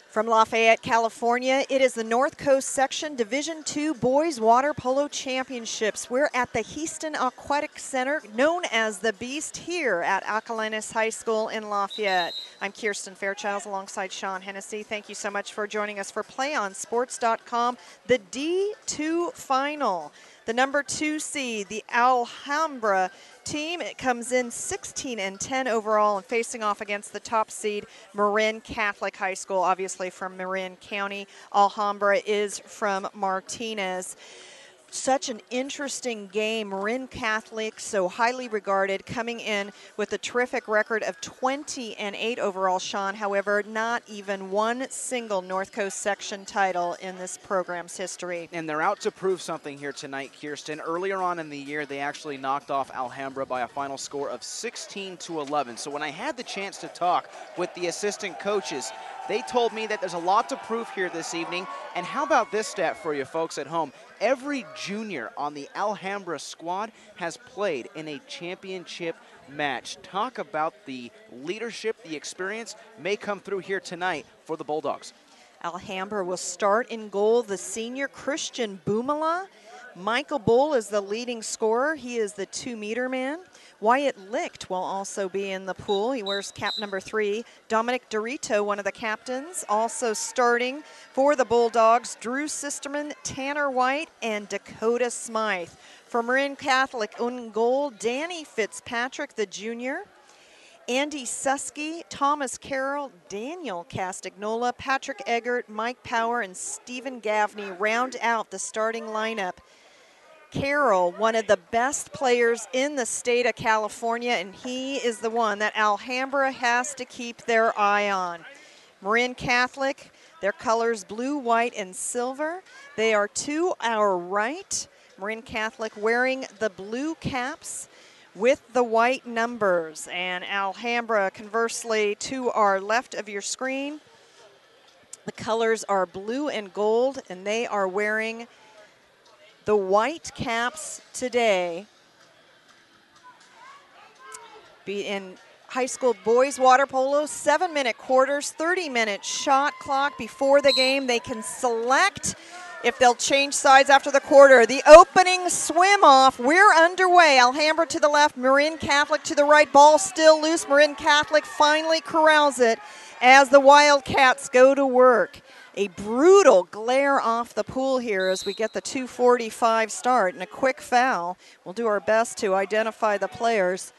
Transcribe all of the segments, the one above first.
From Lafayette, California, it is the North Coast Section Division II Boys Water Polo Championships. We're at the Houston Aquatic Center, known as the Beast, here at Acalanes High School in Lafayette. I'm Kirsten Fairchild alongside Sean Hennessy. Thank you so much for joining us for PlayOnSports.com, the D2 final. The number 2 seed, the Alhambra team, it comes in 16-10 overall and facing off against the top seed, Marin Catholic High School, obviously from Marin County. Alhambra is from Martinez. Such an interesting game. Marin Catholic, so highly regarded, coming in with a terrific record of 20-8 overall, Sean. However, not even one single North Coast section title in this program's history. And they're out to prove something here tonight, Kirsten. Earlier on in the year, they actually knocked off Alhambra by a final score of 16-11. So when I had the chance to talk with the assistant coaches, they told me that there's a lot to prove here this evening. And how about this stat for you folks at home? Every junior on the Alhambra squad has played in a championship match. Talk about the leadership, the experience may come through here tonight for the Bulldogs. Alhambra will start in goal, the senior Christian Boomala. Michael Bull is the leading scorer. He is the 2-meter man. Wyatt Licht will also be in the pool. He wears cap number 3. Dominic Dorito, one of the captains, also starting for the Bulldogs. Drew Sisterman, Tanner White, and Dakota Smythe. For Marin Catholic in goal, Danny Fitzpatrick, the junior. Andy Susky, Thomas Carroll, Daniel Castagnola, Patrick Eggert, Mike Power, and Stephen Gaffney round out the starting lineup. Carroll, one of the best players in the state of California, and he is the one that Alhambra has to keep their eye on. Marin Catholic, their colors blue, white, and silver. They are to our right. Marin Catholic wearing the blue caps with the white numbers, and Alhambra, conversely, to our left of your screen. The colors are blue and gold, and they are wearing the white caps today. Be in high school boys water polo, 7-minute quarters, 30-minute shot clock before the game. They can select if they'll change sides after the quarter. The opening swim off, we're underway. Alhambra to the left, Marin Catholic to the right. Ball still loose. Marin Catholic finally corrals it as the Wildcats go to work. A brutal glare off the pool here as we get the 2:45 start, and a quick foul. We'll do our best to identify the players,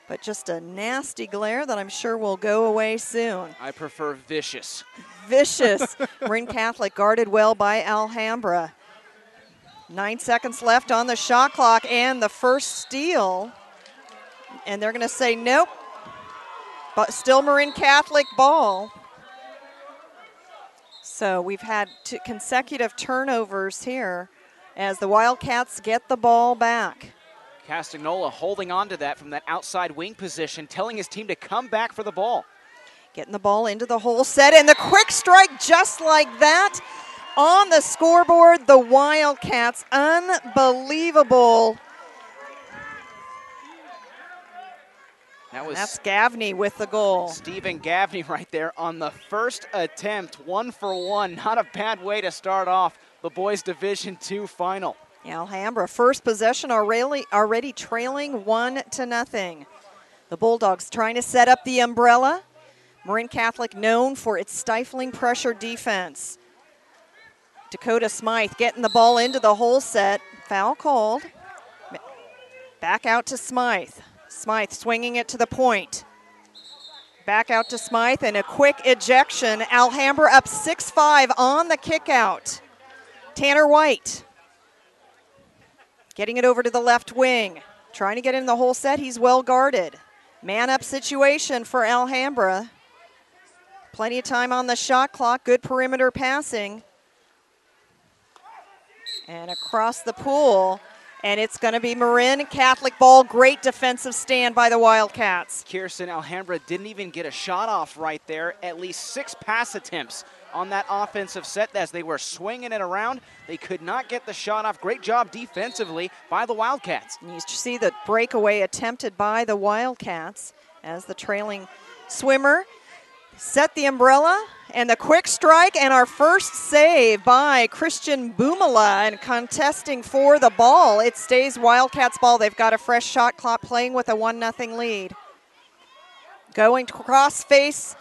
but just a nasty glare that I'm sure will go away soon. I prefer vicious. Vicious. Marin Catholic guarded well by Alhambra. 9 seconds left on the shot clock, and the first steal. And they're going to say nope, but still Marin Catholic ball. So we've had 2 consecutive turnovers here as the Wildcats get the ball back. Castagnola holding on to that from that outside wing position, telling his team to come back for the ball. Getting the ball into the hole set, and the quick strike just like that on the scoreboard. The Wildcats, unbelievable. That's Gaffney with the goal. Stephen Gaffney right there on the first attempt, 1 for 1. Not a bad way to start off the boys Division II final. Alhambra, first possession already trailing 1-0. The Bulldogs trying to set up the umbrella. Marin Catholic known for its stifling pressure defense. Dakota Smythe getting the ball into the hole set. Foul called. Back out to Smythe. Smythe swinging it to the point. Back out to Smythe, and a quick ejection. Alhambra up 6-5 on the kick out. Tanner White getting it over to the left wing. Trying to get in the hole set. He's well guarded. Man up situation for Alhambra. Plenty of time on the shot clock. Good perimeter passing. And across the pool. And it's going to be Marin Catholic ball. Great defensive stand by the Wildcats. Kirsten, Alhambra didn't even get a shot off right there. At least 6 pass attempts on that offensive set as they were swinging it around. They could not get the shot off. Great job defensively by the Wildcats. And you see the breakaway attempted by the Wildcats as the trailing swimmer. Set the umbrella and the quick strike and our first save by Christian Bumala and contesting for the ball. It stays Wildcats ball. They've got a fresh shot clock playing with a 1-0 lead. Going to cross face.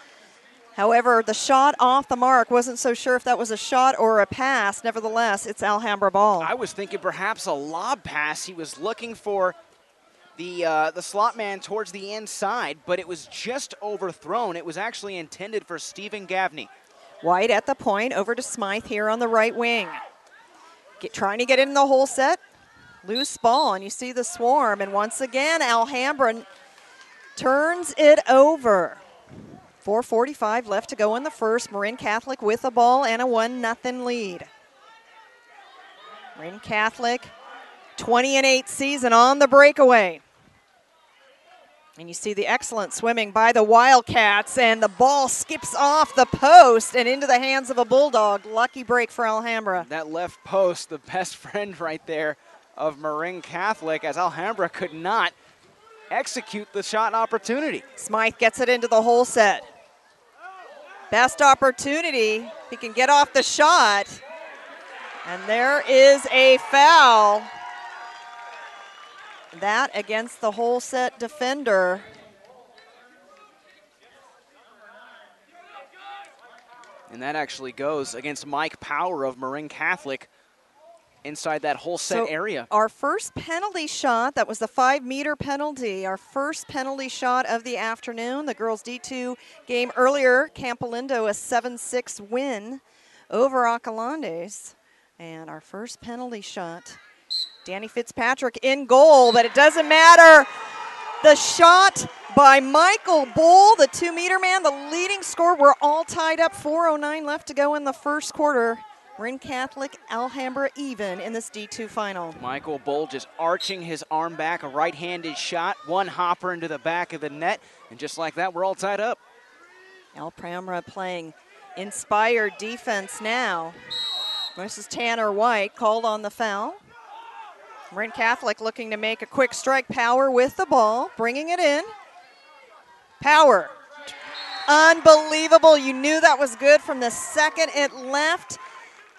However, the shot off the mark, wasn't so sure if that was a shot or a pass. Nevertheless, it's Alhambra ball. I was thinking perhaps a lob pass. He was looking for the slot man towards the inside, but it was just overthrown. It was actually intended for Stephen Gaffney. White at the point, over to Smythe here on the right wing. Trying to get in the whole set. Loose ball, and you see the swarm. And once again, Alhambra turns it over. 4:45 left to go in the first. Marin Catholic with the ball and a 1-0 lead. Marin Catholic, 20-8 season on the breakaway. And you see the excellent swimming by the Wildcats, and the ball skips off the post and into the hands of a Bulldog. Lucky break for Alhambra. That left post, the best friend right there of Marin Catholic, as Alhambra could not execute the shot opportunity. Smythe gets it into the whole set. Best opportunity. He can get off the shot. And there is a foul. That against the whole set defender. And that actually goes against Mike Power of Marin Catholic inside that whole set area. Our first penalty shot, that was the 5-meter penalty, our first penalty shot of the afternoon. The girls' D2 game earlier, Campolindo, a 7-6 win over Acalanes. And our first penalty shot. Danny Fitzpatrick in goal, but it doesn't matter. The shot by Michael Bull, the 2-meter man, the leading scorer. We're all tied up, 4:09 left to go in the first quarter. Marin Catholic, Alhambra even in this D2 final. Michael Bull just arching his arm back, a right-handed shot, one hopper into the back of the net, and just like that, we're all tied up. Alhambra playing inspired defense now. This is Tanner White, called on the foul. Marin Catholic looking to make a quick strike. Power with the ball, bringing it in. Power. Unbelievable. You knew that was good from the second it left.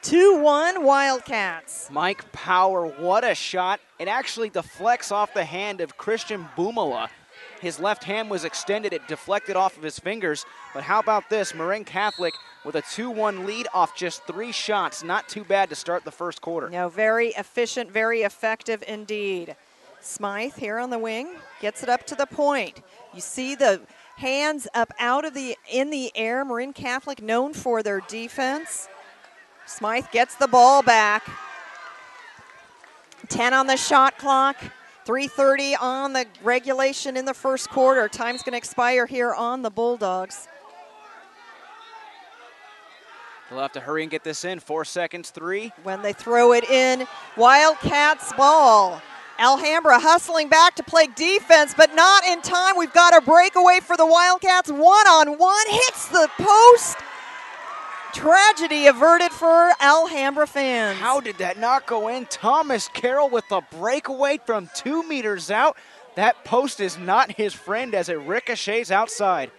2-1 Wildcats. Mike Power, what a shot. It actually deflects off the hand of Christian Bumala. His left hand was extended. It deflected off of his fingers. But how about this? Marin Catholic with a 2-1 lead off just 3 shots. Not too bad to start the first quarter. No, very efficient, very effective indeed. Smythe here on the wing gets it up to the point. You see the hands up out of in the air. Marin Catholic known for their defense. Smythe gets the ball back. 10 on the shot clock. 3:30 on the regulation in the first quarter. Time's going to expire here on the Bulldogs. They'll have to hurry and get this in. 4 seconds, 3. When they throw it in, Wildcats ball. Alhambra hustling back to play defense, but not in time. We've got a breakaway for the Wildcats. 1-on-1, hits the post. Tragedy averted for Alhambra fans. How did that not go in? Thomas Carroll with a breakaway from 2 meters out. That post is not his friend as it ricochets outside.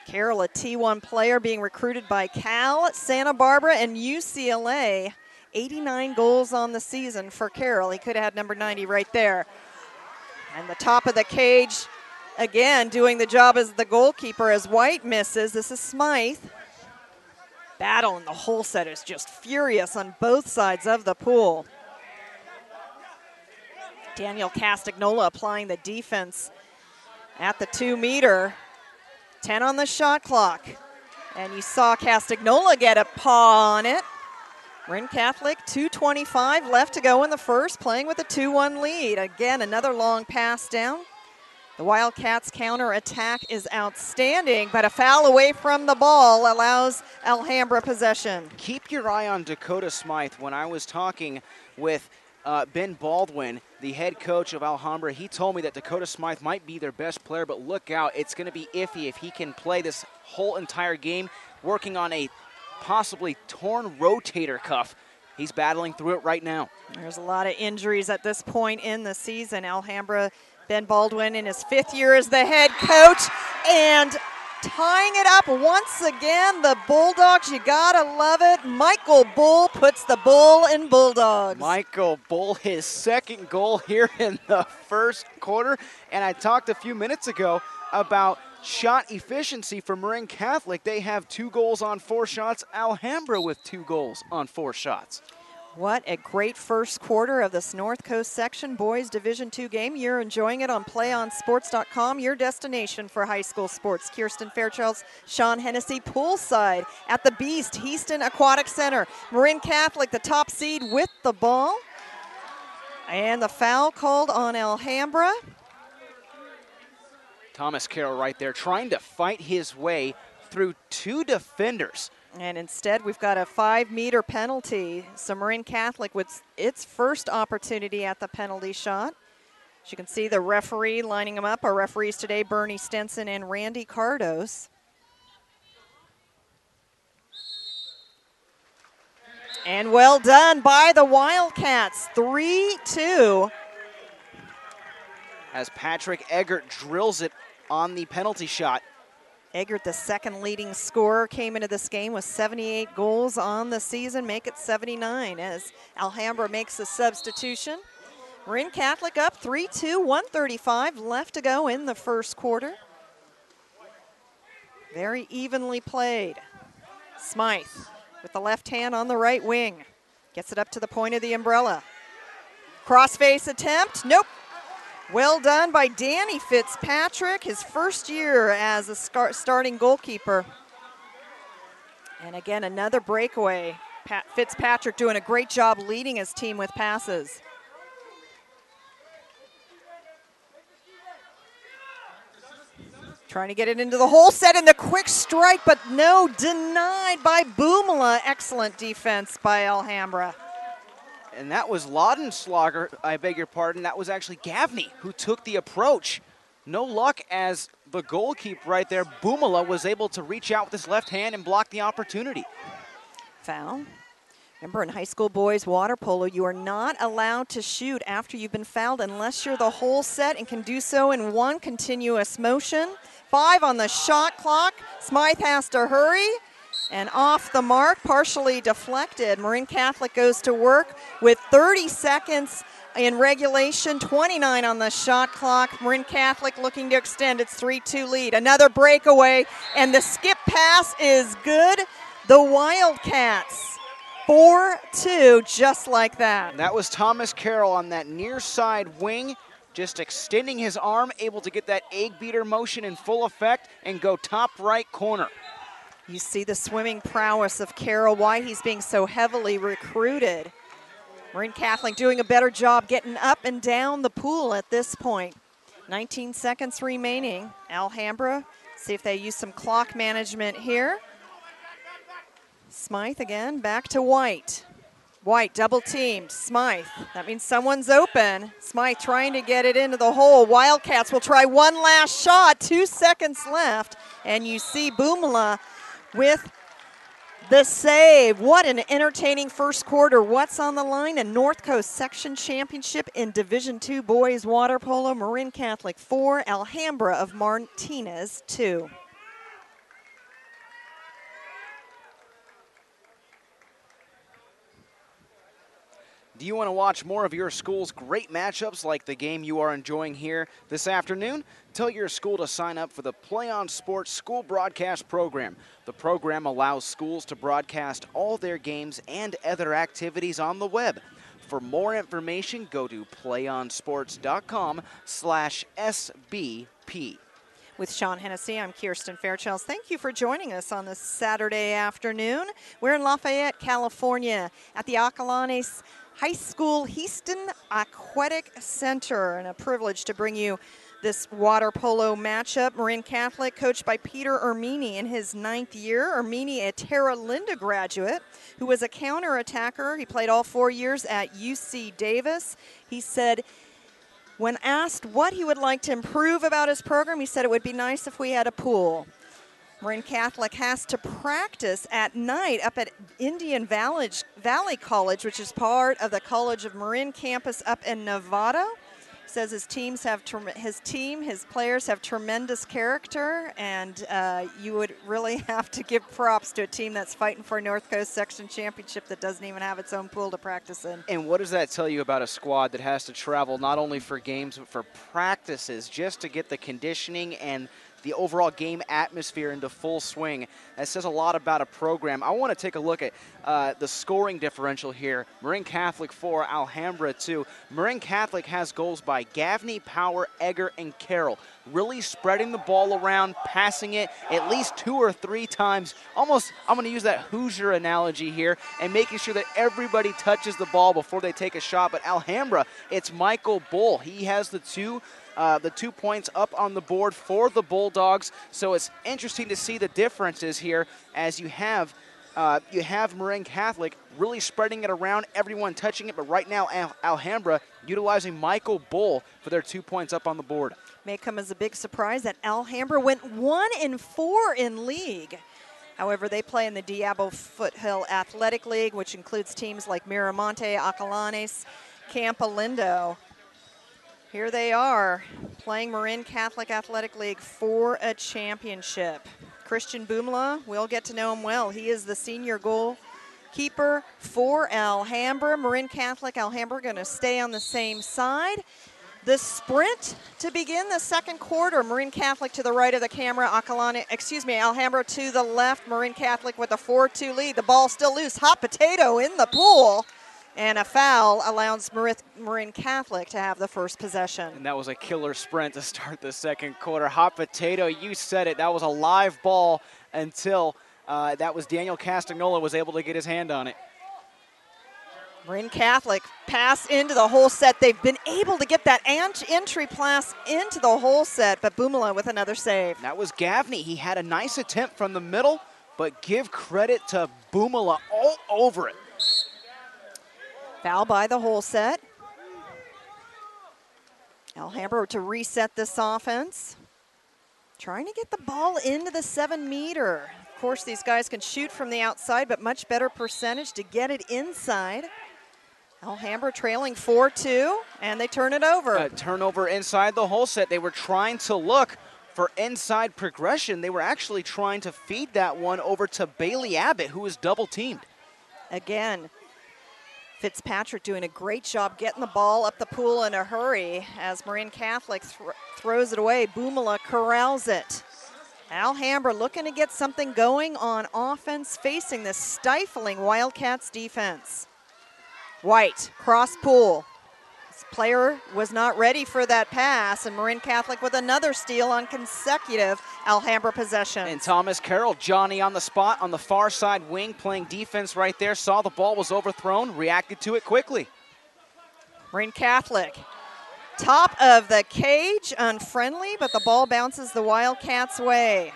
Carroll, a T1 player being recruited by Cal, Santa Barbara, and UCLA. 89 goals on the season for Carroll. He could have had number 90 right there. And the top of the cage, again, doing the job as the goalkeeper as White misses. This is Smythe. Battle in the whole set is just furious on both sides of the pool. Daniel Castagnola applying the defense at the 2-meter. 10 on the shot clock. And you saw Castagnola get a paw on it. Marin Catholic, 2:25 left to go in the first, playing with a 2-1 lead. Again, another long pass down. The Wildcats' counter attack is outstanding, but a foul away from the ball allows Alhambra possession. Keep your eye on Dakota Smythe. When I was talking with Ben Baldwin, the head coach of Alhambra, he told me that Dakota Smythe might be their best player, but look out, it's going to be iffy if he can play this whole entire game, working on a possibly torn rotator cuff. He's battling through it right now. There's a lot of injuries at this point in the season. Alhambra, Ben Baldwin in his 5th year as the head coach, and tying it up once again. The Bulldogs, you gotta love it. Michael Bull puts the Bull in Bulldogs. Michael Bull, his second goal here in the first quarter. And I talked a few minutes ago about shot efficiency for Marin Catholic. They have 2 goals on 4 shots. Alhambra with 2 goals on 4 shots. What a great first quarter of this North Coast Section Boys Division II game. You're enjoying it on PlayOnSports.com, your destination for high school sports. Kirsten Fairchilds, Sean Hennessy, poolside at the Beast, Heaston Aquatic Center. Marin Catholic, the top seed with the ball. And the foul called on Alhambra. Thomas Carroll right there trying to fight his way through 2 defenders. And instead, we've got a 5-meter penalty. So Marin Catholic with its first opportunity at the penalty shot. As you can see, the referee lining them up. Our referees today, Bernie Stenson and Randy Cardos. And well done by the Wildcats, 3-2. As Patrick Eggert drills it on the penalty shot. Eggert, the second leading scorer, came into this game with 78 goals on the season, make it 79 as Alhambra makes the substitution. Marin Catholic up 3-2, 1:35 left to go in the first quarter. Very evenly played. Smythe with the left hand on the right wing. Gets it up to the point of the umbrella. Crossface attempt, nope. Well done by Danny Fitzpatrick, his first year as a starting goalkeeper. And again, another breakaway. Fitzpatrick doing a great job leading his team with passes. Trying to get it into the hole, set in the quick strike, but no, denied by Boomala. Excellent defense by Alhambra. And that was Laudenschlager, I beg your pardon. That was actually Gaffney who took the approach. No luck as the goalkeeper right there, Boomala, was able to reach out with his left hand and block the opportunity. Foul. Remember, in high school boys water polo, you are not allowed to shoot after you've been fouled unless you're the whole set and can do so in one continuous motion. 5 on the shot clock. Smythe has to hurry. And off the mark, partially deflected. Marin Catholic goes to work with 30 seconds in regulation, 29 on the shot clock. Marin Catholic looking to extend its 3-2 lead. Another breakaway, and the skip pass is good. The Wildcats, 4-2, just like that. And that was Thomas Carroll on that near side wing, just extending his arm, able to get that egg beater motion in full effect and go top right corner. You see the swimming prowess of Carroll, why he's being so heavily recruited. Marin Catholic doing a better job getting up and down the pool at this point. 19 seconds remaining. Alhambra, see if they use some clock management here. Smythe again, back to White. White double teamed, Smythe. That means someone's open. Smythe trying to get it into the hole. Wildcats will try one last shot, 2 seconds left. And you see Boomala with the save. What an entertaining first quarter. What's on the line? A North Coast Section Championship in Division II Boys Water Polo. Marin Catholic 4, Alhambra of Martinez 2. Do you want to watch more of your school's great matchups like the game you are enjoying here this afternoon? Tell your school to sign up for the PlayOn Sports School Broadcast Program. The program allows schools to broadcast all their games and other activities on the web. For more information, go to playonsports.com/SBP. With Sean Hennessy, I'm Kirsten Fairchilds. Thank you for joining us on this Saturday afternoon. We're in Lafayette, California at the Acalanes High School Heaston Aquatic Center, and a privilege to bring you this water polo matchup. Marin Catholic, coached by Peter Ermini in his 9th year. Ermini, a Terra Linda graduate, who was a counter-attacker. He played all 4 years at UC Davis. He said, when asked what he would like to improve about his program, he said it would be nice if we had a pool. Marin Catholic has to practice at night up at Indian Valley College, which is part of the College of Marin campus up in Novato. Says his players have tremendous character, and you would really have to give props to a team that's fighting for a North Coast Section Championship that doesn't even have its own pool to practice in. And what does that tell you about a squad that has to travel not only for games but for practices just to get the conditioning and the overall game atmosphere into full swing? That says a lot about a program. I want to take a look at the scoring differential here. Marin Catholic 4, Alhambra 2. Marin Catholic has goals by Gaffney, Power, Egger, and Carroll. Really spreading the ball around, passing it at least 2 or 3 times. Almost, I'm going to use that Hoosier analogy here, and making sure that everybody touches the ball before they take a shot. But Alhambra, it's Michael Bull. He has the 2 points up on the board for the Bulldogs. So it's interesting to see the differences here as you have Marin Catholic really spreading it around, everyone touching it, but right now Alhambra utilizing Michael Bull for their 2 points up on the board. May come as a big surprise that Alhambra went 1-4 in league. However, they play in the Diablo Foothill Athletic League, which includes teams like Miramonte, Acalanes, Campo Lindo. Here they are, playing Marin Catholic Athletic League for a championship. Christian Bumala, we'll get to know him well. He is the senior goalkeeper for Alhambra. Marin Catholic, Alhambra going to stay on the same side. The sprint to begin the second quarter. Marin Catholic to the right of the camera. Alhambra to the left. Marin Catholic with a 4-2 lead. The ball still loose. Hot potato in the pool. And a foul allows Marin Catholic to have the first possession. And that was a killer sprint to start the second quarter. Hot potato, you said it. That was a live ball until that was Daniel Castagnola was able to get his hand on it. Marin Catholic pass into the whole set. They've been able to get that entry pass into the whole set, but Bumala with another save. That was Gaffney. He had a nice attempt from the middle, but give credit to Bumala all over it. Foul by the whole set. Alhambra to reset this offense. Trying to get the ball into the 7-meter. Of course, these guys can shoot from the outside, but much better percentage to get it inside. Alhambra trailing 4-2, and they turn it over. A turnover inside the whole set. They were trying to look for inside progression. They were actually trying to feed that one over to Bailey Abbott, who was double-teamed. Again, Fitzpatrick doing a great job getting the ball up the pool in a hurry as Marin Catholic throws it away. Bumala corrals it. Alhambra looking to get something going on offense, facing this stifling Wildcats defense. White, cross pool. This player was not ready for that pass, and Marin Catholic with another steal on consecutive Alhambra possessions. And Thomas Carroll, Johnny on the spot on the far side wing, playing defense right there, saw the ball was overthrown, reacted to it quickly. Marin Catholic, top of the cage, unfriendly, but the ball bounces the Wildcats' way.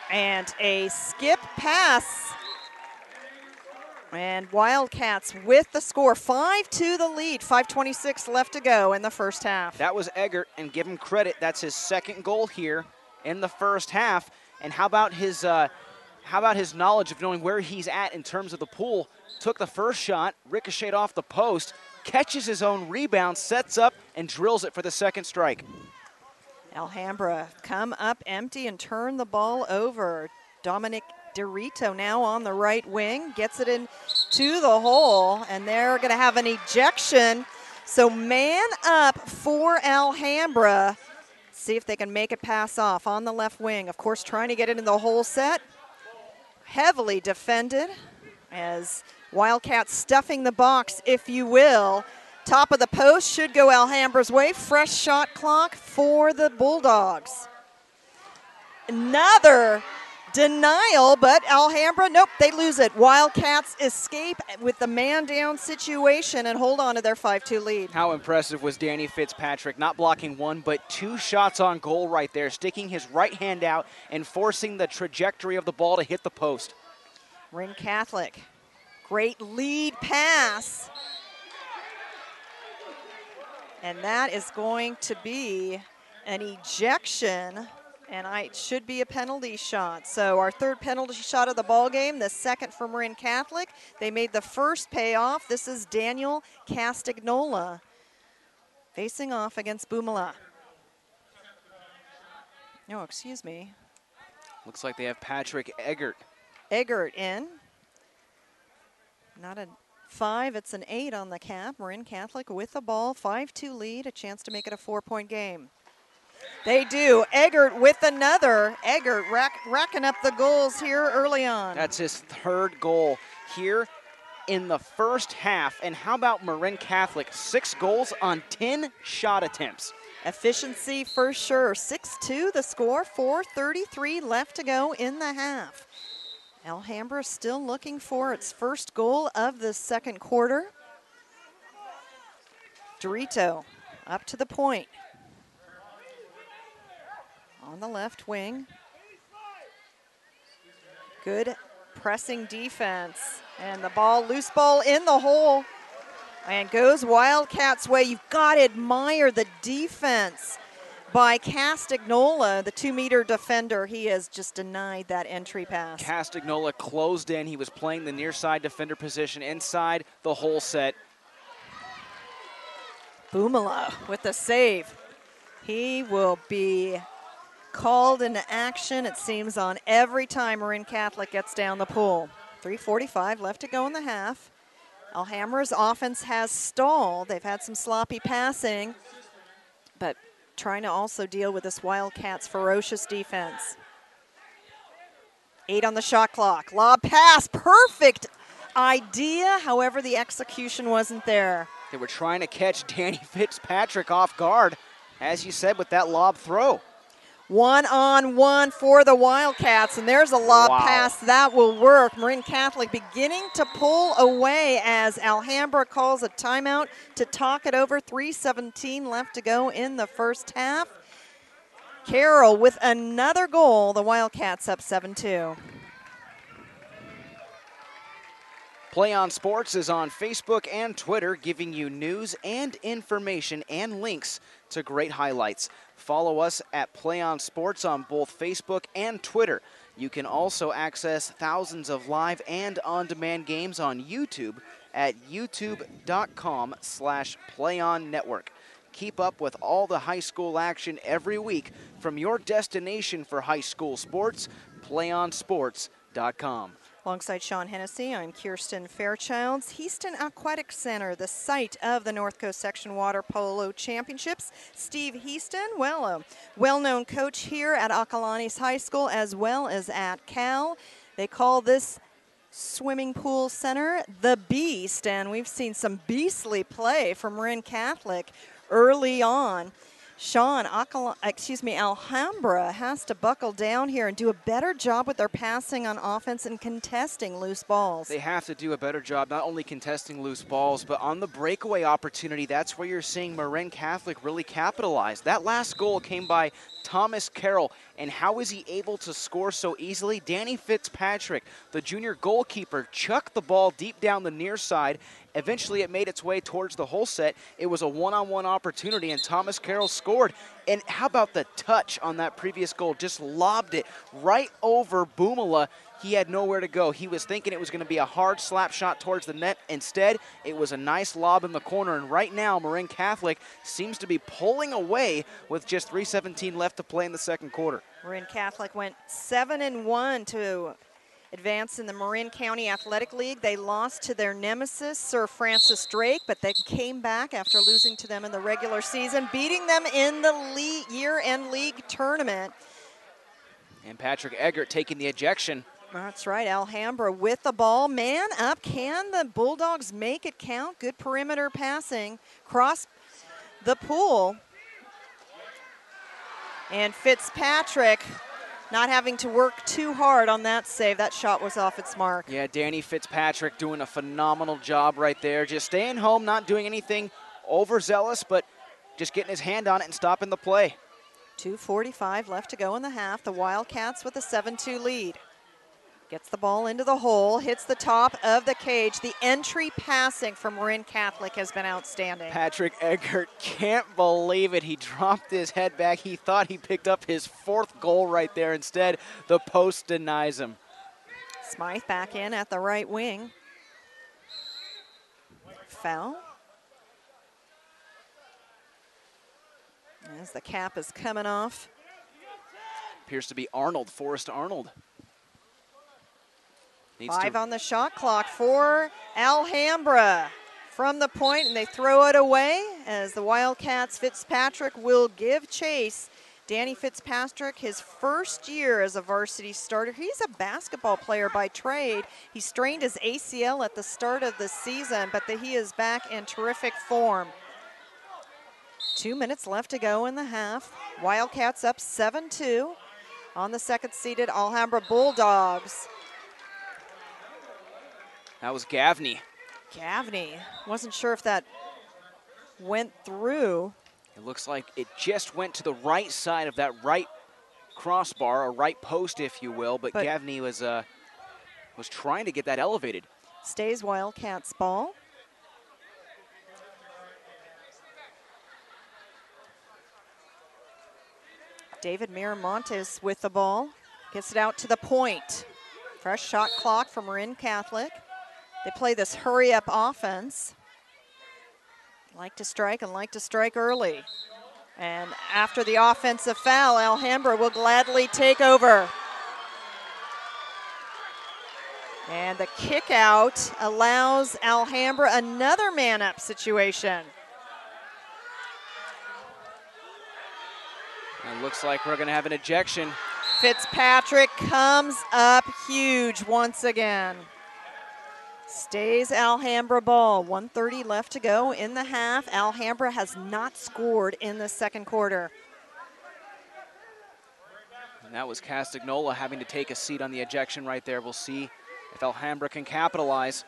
And a skip pass. And Wildcats with the score, 5-2 the lead, 5:26 left to go in the first half. That was Eggert, and give him credit. That's his second goal here in the first half. And how about his knowledge of knowing where he's at in terms of the pool? Took the first shot, ricocheted off the post, catches his own rebound, sets up, and drills it for the second strike. Alhambra come up empty and turn the ball over. Dominic Dorito now on the right wing, gets it into the hole, and they're going to have an ejection. So man up for Alhambra. See if they can make it pass off on the left wing. Of course, trying to get it in the hole set. Heavily defended as Wildcats stuffing the box, if you will. Top of the post should go Alhambra's way. Fresh shot clock for the Bulldogs. Another denial, but Alhambra, nope, they lose it. Wildcats escape with the man-down situation and hold on to their 5-2 lead. How impressive was Danny Fitzpatrick, not blocking one, but 2 shots on goal right there, sticking his right hand out and forcing the trajectory of the ball to hit the post. Marin Catholic, great lead pass. And that is going to be an ejection. And it should be a penalty shot. So our third penalty shot of the ball game, the second for Marin Catholic. They made the first pay off. This is Daniel Castagnola. facing off against Boomala. No, excuse me. Looks like they have Patrick Eggert. Eggert in. Not a 5, it's an 8 on the cap. Marin Catholic with the ball, 5-2 lead, a chance to make it a 4-point game. They do. Eggert with another. Eggert racking up the goals here early on. That's his third goal here in the first half. And how about Marin Catholic? 6 goals on 10 shot attempts. Efficiency for sure. 6-2 the score, 4:33 left to go in the half. Alhambra still looking for its first goal of the second quarter. Dorito up to the point. On the left wing. Good pressing defense. And the ball, loose ball in the hole. And goes Wildcats' way. You've got to admire the defense by Castagnola, the 2-meter defender. He has just denied that entry pass. Castagnola closed in. He was playing the near side defender position inside the hole set. Boomala with the save. He will be called into action, it seems, on every time Marin Catholic gets down the pool. 3:45 left to go in the half. Alhambra's offense has stalled. They've had some sloppy passing, but trying to also deal with this Wildcats' ferocious defense. 8 on the shot clock. Lob pass, perfect idea. However, the execution wasn't there. They were trying to catch Danny Fitzpatrick off guard, as you said, with that lob throw. 1-on-1 for the Wildcats, and there's a lob pass that will work. Marin Catholic beginning to pull away as Alhambra calls a timeout to talk it over. 3:17 left to go in the first half. Carroll with another goal. The Wildcats up 7-2. PlayOn Sports is on Facebook and Twitter, giving you news and information and links to great highlights. Follow us at PlayOn Sports on both Facebook and Twitter. You can also access thousands of live and on-demand games on YouTube at youtube.com/PlayOnNetwork. Keep up with all the high school action every week from your destination for high school sports, PlayOnSports.com. Alongside Sean Hennessy, I'm Kirsten Fairchilds. Houston Aquatic Center, the site of the North Coast Section Water Polo Championships. Steve Houston, a well-known coach here at Acalanes High School as well as at Cal. They call this swimming pool center the Beast, and we've seen some beastly play from Marin Catholic early on. Sean, Alhambra has to buckle down here and do a better job with their passing on offense and contesting loose balls. They have to do a better job, not only contesting loose balls, but on the breakaway opportunity, that's where you're seeing Marin Catholic really capitalize. That last goal came by Thomas Carroll, and how is he able to score so easily? Danny Fitzpatrick, the junior goalkeeper, chucked the ball deep down the near side. Eventually, it made its way towards the hole set. It was a one-on-one opportunity, and Thomas Carroll scored. And how about the touch on that previous goal? Just lobbed it right over Boomala. He had nowhere to go. He was thinking it was going to be a hard slap shot towards the net. Instead, it was a nice lob in the corner. And right now, Marin Catholic seems to be pulling away with just 3:17 left to play in the second quarter. Marin Catholic went 7-1 to advance in the Marin County Athletic League. They lost to their nemesis, Sir Francis Drake, but they came back after losing to them in the regular season, beating them in the year-end league tournament. And Patrick Eggert taking the ejection. That's right, Alhambra with the ball. Man up, can the Bulldogs make it count? Good perimeter passing, cross the pool. And Fitzpatrick not having to work too hard on that save. That shot was off its mark. Yeah, Danny Fitzpatrick doing a phenomenal job right there. Just staying home, not doing anything overzealous, but just getting his hand on it and stopping the play. 2:45 left to go in the half. The Wildcats with a 7-2 lead. Gets the ball into the hole, hits the top of the cage. The entry passing from Marin Catholic has been outstanding. Patrick Eggert can't believe it. He dropped his head back. He thought he picked up his 4th goal right there. Instead, the post denies him. Smythe back in at the right wing. Foul. As the cap is coming off. Appears to be Arnold, Forrest Arnold. Needs 5 on the shot clock for Alhambra. From the point, and they throw it away as the Wildcats. Fitzpatrick will give chase. Danny Fitzpatrick, his first year as a varsity starter. He's a basketball player by trade. He strained his ACL at the start of the season, but he is back in terrific form. 2 minutes left to go in the half. Wildcats up 7-2 on the second-seeded Alhambra Bulldogs. That was Gaffney. Gaffney, wasn't sure if that went through. It looks like it just went to the right side of that right crossbar, or right post, if you will, but Gaffney was trying to get that elevated. Stays Wildcats ball. David Miramontes with the ball. Gets it out to the point. Fresh shot clock from Marin Catholic. They play this hurry-up offense. Like to strike and like to strike early. And after the offensive foul, Alhambra will gladly take over. And the kick out allows Alhambra another man-up situation. It looks like we're going to have an ejection. Fitzpatrick comes up huge once again. Stays Alhambra ball. 1:30 left to go in the half. Alhambra has not scored in the second quarter. And that was Castagnola having to take a seat on the ejection right there. We'll see if Alhambra can capitalize.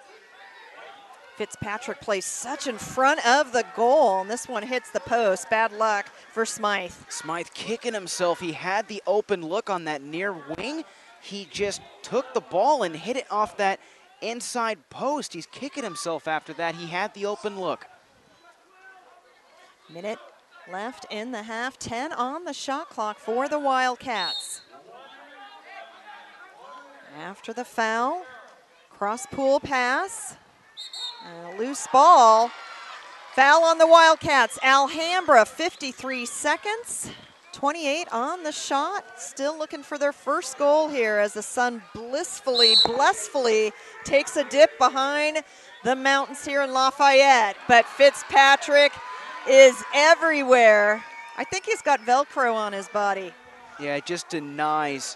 Fitzpatrick plays such in front of the goal, and this one hits the post. Bad luck for Smythe. Smythe kicking himself. He had the open look on that near wing. He just took the ball and hit it off that inside post. He's kicking himself after that. He had the open look. Minute left in the half. 10 on the shot clock for the Wildcats. After the foul, cross-pool pass. And a loose ball. Foul on the Wildcats. Alhambra, 53 seconds. 28 on the shot. Still looking for their first goal here as the sun blissfully takes a dip behind the mountains here in Lafayette. But Fitzpatrick is everywhere. I think he's got Velcro on his body. Yeah, it just denies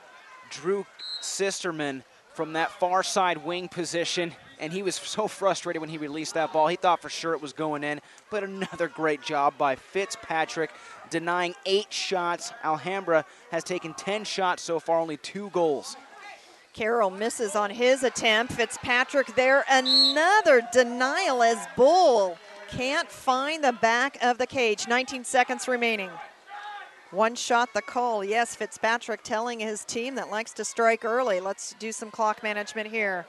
Drew Sisterman from that far side wing position. And he was so frustrated when he released that ball. He thought for sure it was going in, but another great job by Fitzpatrick, denying 8 shots. Alhambra has taken 10 shots so far, only 2 goals. Carroll misses on his attempt. Fitzpatrick there, another denial as Bull can't find the back of the cage. 19 seconds remaining. One shot the call. Yes, Fitzpatrick telling his team that likes to strike early. Let's do some clock management here.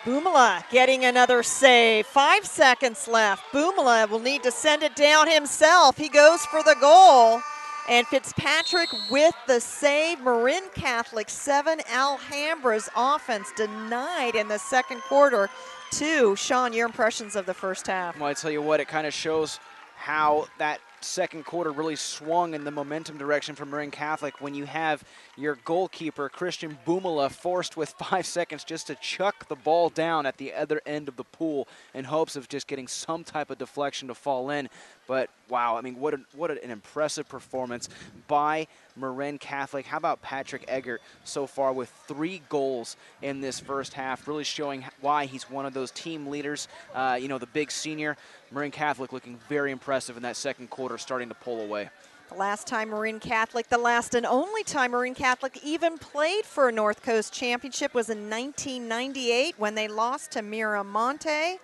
Boomala getting another save. 5 seconds left. Boomala will need to send it down himself. He goes for the goal. And Fitzpatrick with the save. Marin Catholic 7, Alhambra's offense denied in the second quarter. 2. Sean, your impressions of the first half? Well, I tell you what, it kind of shows how that second quarter really swung in the momentum direction for Marin Catholic when you have your goalkeeper, Christian Boomala, forced with 5 seconds just to chuck the ball down at the other end of the pool in hopes of just getting some type of deflection to fall in. But wow, I mean, what an impressive performance by Marin Catholic. How about Patrick Eggert so far with 3 goals in this first half, really showing why he's one of those team leaders. You know, the big senior. Marin Catholic looking very impressive in that second quarter, starting to pull away. The last time Marin Catholic, the last and only time Marin Catholic even played for a North Coast championship was in 1998 when they lost to Miramonte.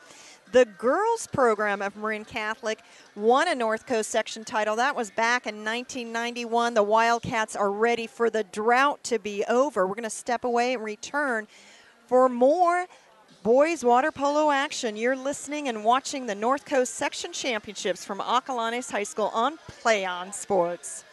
The girls program of Marin Catholic won a North Coast section title. That was back in 1991. The Wildcats are ready for the drought to be over. We're going to step away and return for more boys water polo action. You're listening and watching the North Coast Section Championships from Acalanes High School on PlayOn Sports.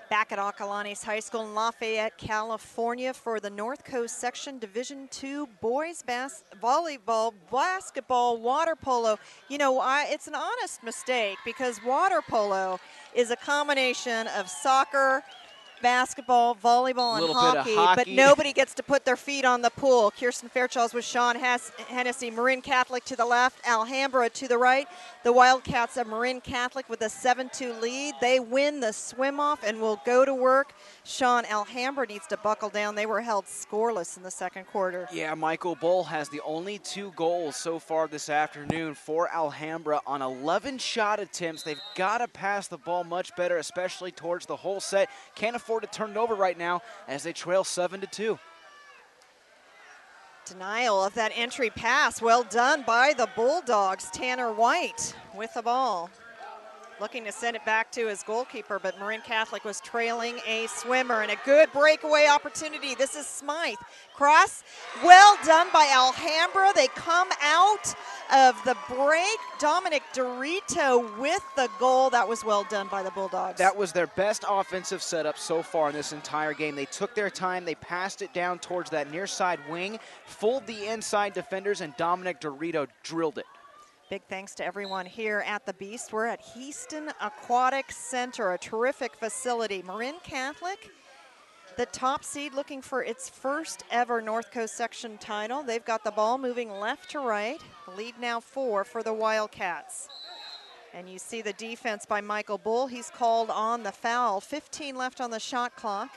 Back at Acalanes High School in Lafayette, California for the North Coast Section Division II boys volleyball, basketball, water polo. You know, it's an honest mistake because water polo is a combination of soccer, basketball, volleyball, and hockey, but nobody gets to put their feet on the pool. Kirsten Fairchilds with Sean Hennessy, Marin Catholic to the left, Alhambra to the right. The Wildcats of Marin Catholic with a 7-2 lead. They win the swim-off and will go to work. Sean, Alhambra needs to buckle down. They were held scoreless in the second quarter. Yeah, Michael Bull has the only 2 goals so far this afternoon for Alhambra on 11 shot attempts. They've got to pass the ball much better, especially towards the whole set. Can't afford to turn it over right now as they trail 7-2. Denial of that entry pass. Well done by the Bulldogs. Tanner White with the ball. Looking to send it back to his goalkeeper, but Marin Catholic was trailing a swimmer, and a good breakaway opportunity. This is Smythe. Cross, well done by Alhambra. They come out of the break. Dominic Dorito with the goal. That was well done by the Bulldogs. That was their best offensive setup so far in this entire game. They took their time. They passed it down towards that near side wing, fooled the inside defenders, and Dominic Dorito drilled it. Big thanks to everyone here at the Beast. We're at Houston Aquatic Center, a terrific facility. Marin Catholic, the top seed, looking for its first ever North Coast Section title. They've got the ball moving left to right. The lead now 4 for the Wildcats. And you see the defense by Michael Bull. He's called on the foul. 15 left on the shot clock.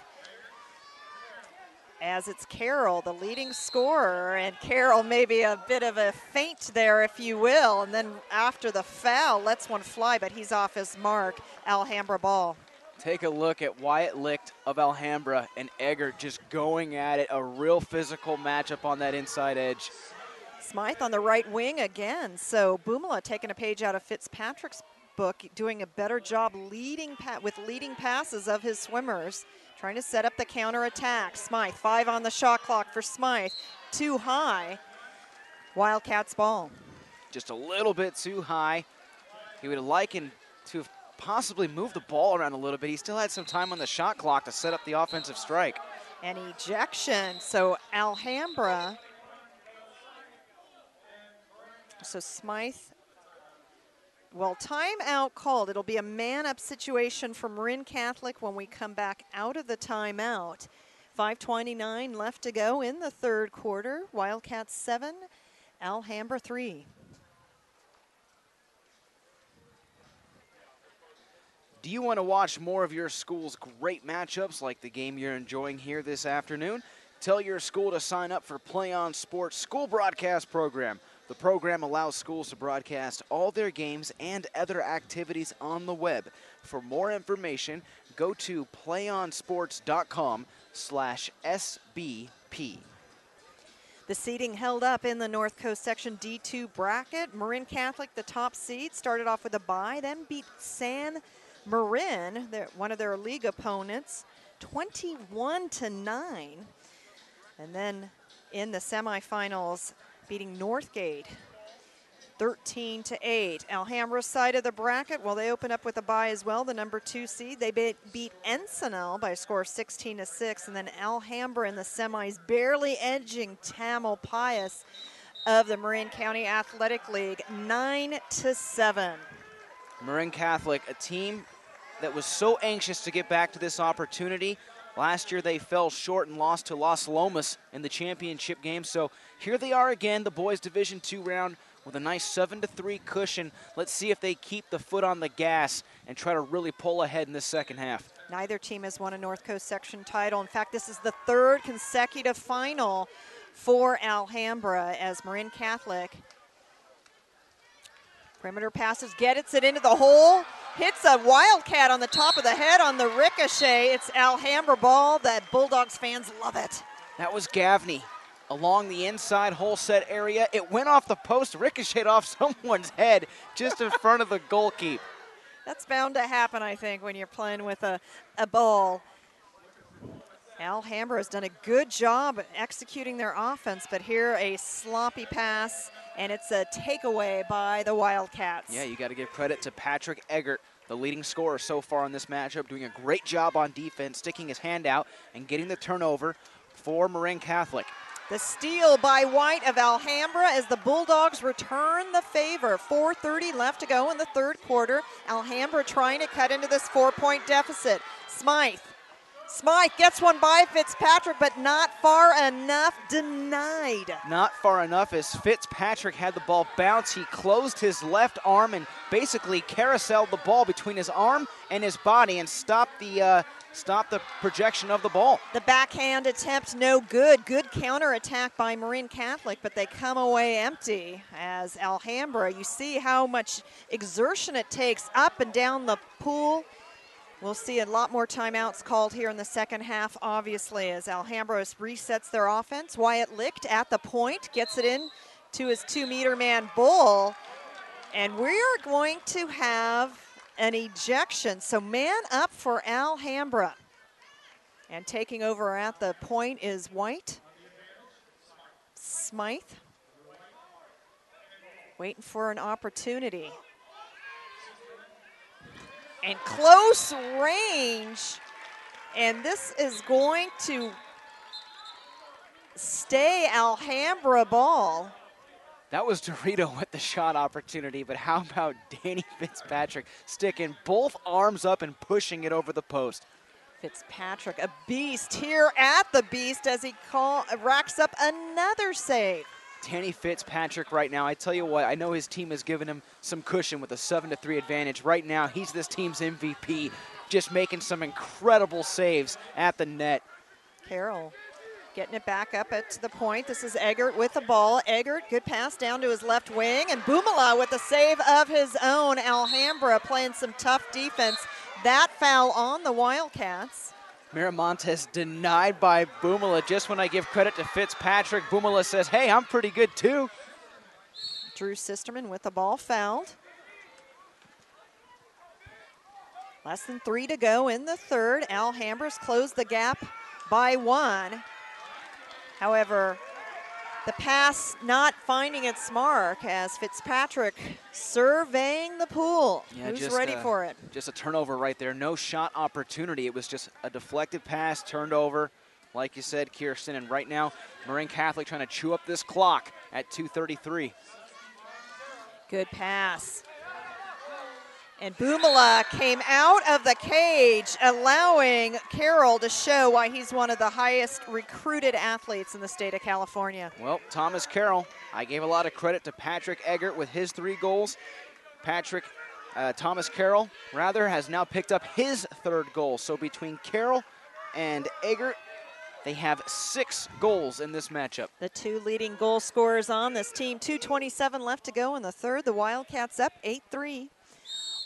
As it's Carroll, the leading scorer, and Carroll maybe a bit of a feint there, if you will, and then after the foul, lets one fly, but he's off his mark. Alhambra ball. Take a look at Wyatt Licht of Alhambra and Eggert just going at it, a real physical matchup on that inside edge. Smythe on the right wing again, so Boomala taking a page out of Fitzpatrick's book, doing a better job with leading passes of his swimmers. Trying to set up the counterattack. Smythe, 5 on the shot clock for Smythe. Too high. Wildcats ball. Just a little bit too high. He would have liked to have possibly moved the ball around a little bit. He still had some time on the shot clock to set up the offensive strike. An ejection. So Alhambra. So Smythe. Well, timeout called. It'll be a man-up situation for Marin Catholic when we come back out of the timeout. 5:29 left to go in the third quarter. Wildcats 7, Alhambra 3. Do you want to watch more of your school's great matchups like the game you're enjoying here this afternoon? Tell your school to sign up for PlayOn Sports School Broadcast Program. The program allows schools to broadcast all their games and other activities on the web. For more information, go to playonsports.com/SBP. The seeding held up in the North Coast Section D2 bracket. Marin Catholic, the top seed, started off with a bye, then beat San Marin, one of their league opponents, 21-9. And then in the semifinals, beating Northgate 13-8. Alhambra's side of the bracket, well, they open up with a bye as well, the number 2 seed. They beat Encinal by a score of 16-6, and then Alhambra in the semis, barely edging Tamalpais of the Marin County Athletic League, 9-7. Marin Catholic, a team that was so anxious to get back to this opportunity. Last year they fell short and lost to Las Lomas in the championship game. So here they are again, the boys Division II round with a nice 7-3 cushion. Let's see if they keep the foot on the gas and try to really pull ahead in this second half. Neither team has won a North Coast Section title. In fact, this is the 3rd consecutive final for Alhambra as Marin Catholic. Perimeter passes, gets it into the hole. Hits a Wildcat on the top of the head on the ricochet. It's Alhambra ball. That Bulldogs fans love it. That was Gaffney along the inside hole set area. It went off the post, ricocheted off someone's head just in front of the goalkeeper. That's bound to happen, I think, when you're playing with a ball. Alhambra has done a good job executing their offense, but here a sloppy pass, and it's a takeaway by the Wildcats. Yeah, you got to give credit to Patrick Eggert, the leading scorer so far in this matchup, doing a great job on defense, sticking his hand out and getting the turnover for Marin Catholic. The steal by White of Alhambra as the Bulldogs return the favor. 4:30 left to go in the third quarter. Alhambra trying to cut into this 4-point deficit. Smythe gets one by Fitzpatrick, but not far enough, denied. Not far enough as Fitzpatrick had the ball bounce. He closed his left arm and basically carouseled the ball between his arm and his body and stopped the projection of the ball. The backhand attempt no good. Good counterattack by Marin Catholic, but they come away empty as Alhambra. You see how much exertion it takes up and down the pool. We'll see a lot more timeouts called here in the second half, obviously, as Alhambra resets their offense. Wyatt Licht at the point, gets it in to his 2-meter man Bull. And we're going to have an ejection. So man up for Alhambra. And taking over at the point is White. Smythe. Waiting for an opportunity. And close range, and this is going to stay Alhambra ball. That was Dorito with the shot opportunity, but how about Danny Fitzpatrick sticking both arms up and pushing it over the post? Fitzpatrick, a beast here at the beast as he racks up another save. Danny Fitzpatrick right now, I tell you what, I know his team has given him some cushion with a 7-3 advantage. Right now, he's this team's MVP, just making some incredible saves at the net. Carroll getting it back up to the point. This is Eggert with the ball. Eggert, good pass down to his left wing, and Bumala with the save of his own. Alhambra playing some tough defense. That foul on the Wildcats. Miramontes denied by Bumala. Just when I give credit to Fitzpatrick, Bumala says, hey, I'm pretty good too. Drew Sisterman with the ball fouled. Less than 3 to go in the third. Alhambra's closed the gap by 1. However, the pass not finding its mark as Fitzpatrick surveying the pool. Yeah, who's ready for it? Just a turnover right there. No shot opportunity. It was just a deflected pass, turned over, like you said, Kirsten. And right now, Marin Catholic trying to chew up this clock at 2:33. Good pass. And Bumala came out of the cage, allowing Carroll to show why he's one of the highest recruited athletes in the state of California. Well, Thomas Carroll, I gave a lot of credit to Patrick Eggert with his 3 goals. Thomas Carroll, rather, has now picked up his 3rd goal. So between Carroll and Eggert, they have 6 goals in this matchup. The 2 leading goal scorers on this team. 2:27 left to go in the third. The Wildcats up 8-3.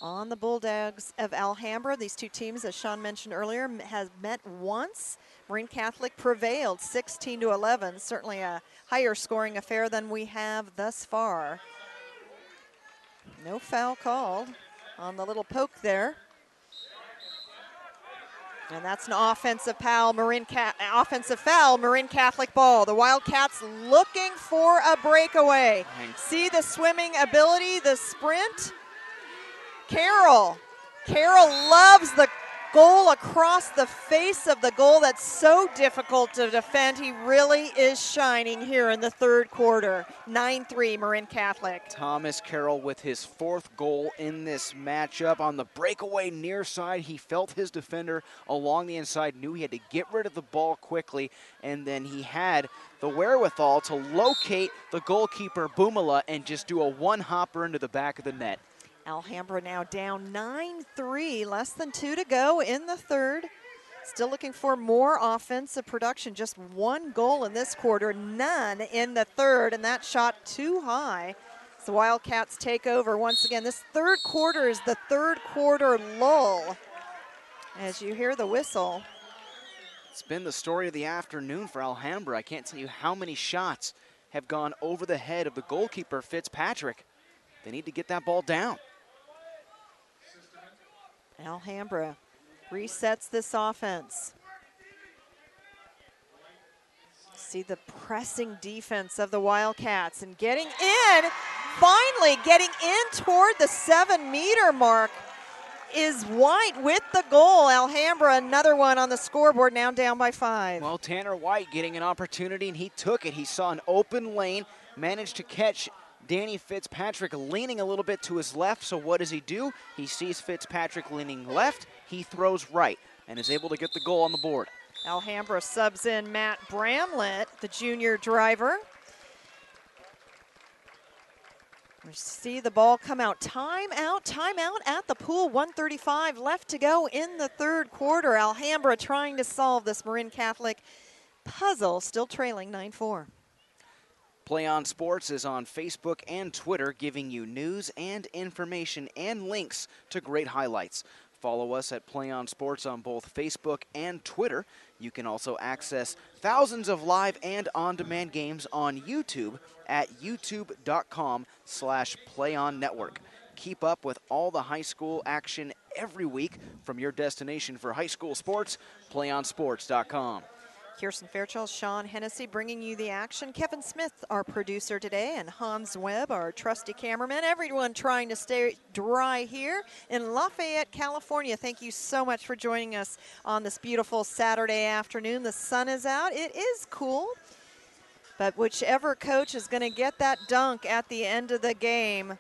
On the Bulldogs of Alhambra. These 2 teams, as Sean mentioned earlier, have met once. Marin Catholic prevailed 16-11. Certainly a higher scoring affair than we have thus far. No foul called on the little poke there. And that's an offensive foul, Marin Catholic ball. The Wildcats looking for a breakaway. Thanks. See the swimming ability, the sprint. Carroll loves the goal across the face of the goal. That's so difficult to defend. He really is shining here in the third quarter. 9-3 Marin Catholic. Thomas Carroll with his 4th goal in this matchup. On the breakaway near side, he felt his defender along the inside, knew he had to get rid of the ball quickly, and then he had the wherewithal to locate the goalkeeper, Bumala, and just do a one-hopper into the back of the net. Alhambra now down 9-3, less than 2 to go in the third. Still looking for more offensive production. Just 1 goal in this quarter, none in the third, and that shot too high. So the Wildcats take over once again. This third quarter is the third quarter lull. As you hear the whistle. It's been the story of the afternoon for Alhambra. I can't tell you how many shots have gone over the head of the goalkeeper, Fitzpatrick. They need to get that ball down. Alhambra resets this offense. See the pressing defense of the Wildcats and getting in, finally getting in toward the 7-meter mark is White with the goal. Alhambra, another one on the scoreboard, now down by 5. Well, Tanner White getting an opportunity, and he took it. He saw an open lane, managed to catch Danny Fitzpatrick leaning a little bit to his left. So what does he do? He sees Fitzpatrick leaning left. He throws right and is able to get the goal on the board. Alhambra subs in Matt Bramlett, the junior driver. We see the ball come out. Timeout at the pool. 1:35 left to go in the third quarter. Alhambra trying to solve this Marin Catholic puzzle, still trailing 9-4. PlayOn Sports is on Facebook and Twitter, giving you news and information and links to great highlights. Follow us at PlayOn Sports on both Facebook and Twitter. You can also access thousands of live and on-demand games on YouTube at youtube.com/PlayOnNetwork. Keep up with all the high school action every week from your destination for high school sports, PlayOnSports.com. Kirsten Fairchild, Sean Hennessy bringing you the action. Kevin Smith, our producer today, and Hans Webb, our trusty cameraman. Everyone trying to stay dry here in Lafayette, California. Thank you so much for joining us on this beautiful Saturday afternoon. The sun is out. It is cool, but whichever coach is going to get that dunk at the end of the game,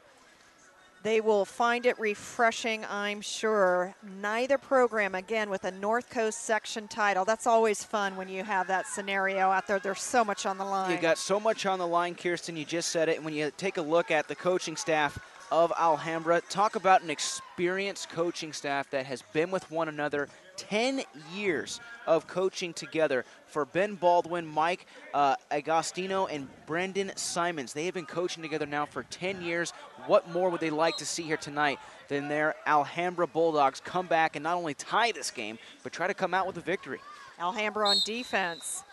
they will find it refreshing, I'm sure. Neither program, again, with a North Coast section title. That's always fun when you have that scenario out there. There's so much on the line. You got so much on the line, Kirsten. You just said it. And when you take a look at the coaching staff of Alhambra, talk about an experienced coaching staff that has been with one another 10 years of coaching together. For Ben Baldwin, Mike Agostino, and Brendan Simons, they have been coaching together now for 10 years. What more would they like to see here tonight than their Alhambra Bulldogs come back and not only tie this game, but try to come out with a victory? Alhambra on defense.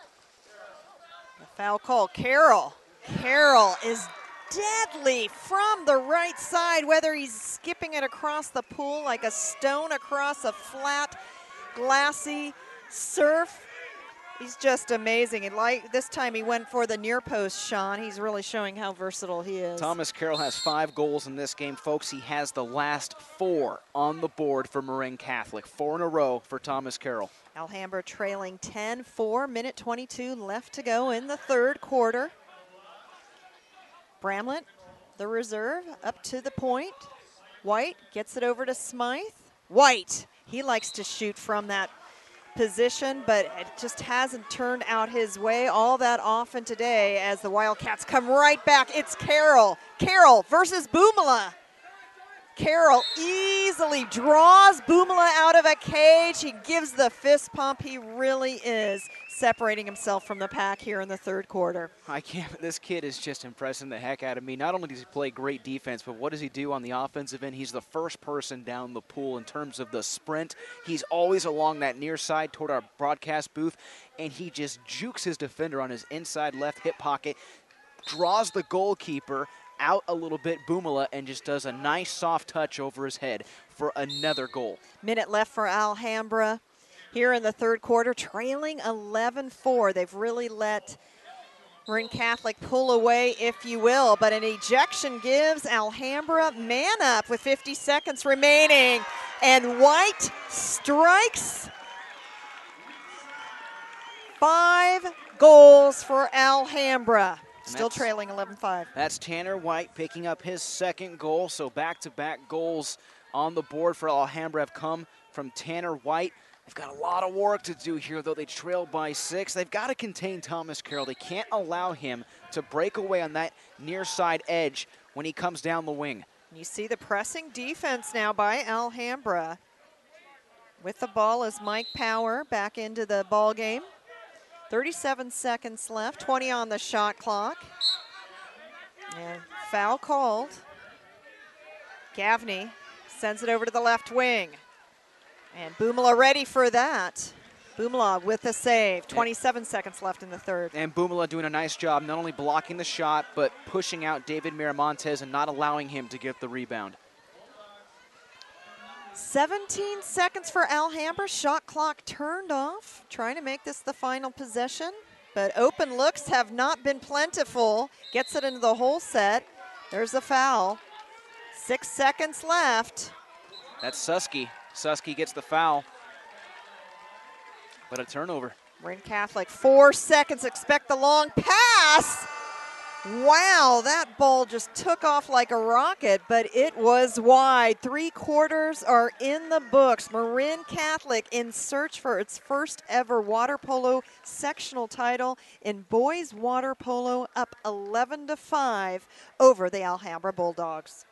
The foul call. Carroll is deadly from the right side, whether he's skipping it across the pool like a stone across a flat, glassy surf. He's just amazing. And like this time he went for the near post, Sean. He's really showing how versatile he is. Thomas Carroll has 5 goals in this game, folks. He has the last 4 on the board for Marin Catholic. 4 in a row for Thomas Carroll. Alhambra trailing 10-4, minute 22 left to go in the third quarter. Bramlett, the reserve, up to the point. White gets it over to Smythe. White, he likes to shoot from that position, but it just hasn't turned out his way all that often today as the Wildcats come right back. It's Carroll. Carroll versus Boomala. Carroll easily draws Boomala out of a cage. He gives the fist pump. He really is separating himself from the pack here in the third quarter. This kid is just impressing the heck out of me. Not only does he play great defense, but what does he do on the offensive end? He's the first person down the pool in terms of the sprint. He's always along that near side toward our broadcast booth, and he just jukes his defender on his inside left hip pocket, draws the goalkeeper out a little bit, Boomala, and just does a nice soft touch over his head for another goal. Minute left for Alhambra here in the third quarter, trailing 11-4. They've really let Marin Catholic pull away, if you will, but an ejection gives Alhambra man up with 50 seconds remaining, and White strikes. 5 goals for Alhambra. Still trailing 11-5. That's Tanner White picking up his second goal, so back-to-back goals on the board for Alhambra have come from Tanner White. They've got a lot of work to do here, though. They trail by 6. They've got to contain Thomas Carroll. They can't allow him to break away on that near side edge when he comes down the wing. You see the pressing defense now by Alhambra. With the ball is Mike Power back into the ball game. 37 seconds left, 20 on the shot clock. And foul called. Gaffney sends it over to the left wing. And Boomala ready for that. Boomala with the save. 27 seconds left in the third. And Boomala doing a nice job, not only blocking the shot, but pushing out David Miramontes and not allowing him to get the rebound. 17 seconds for Alhambra. Shot clock turned off. Trying to make this the final possession. But open looks have not been plentiful. Gets it into the whole set. There's a foul. 6 seconds left. That's Susky. Susky gets the foul, but a turnover. Marin Catholic, 4 seconds, expect the long pass. Wow, that ball just took off like a rocket, but it was wide. 3 quarters are in the books. Marin Catholic in search for its first ever water polo sectional title in boys water polo, up 11-5 over the Alhambra Bulldogs.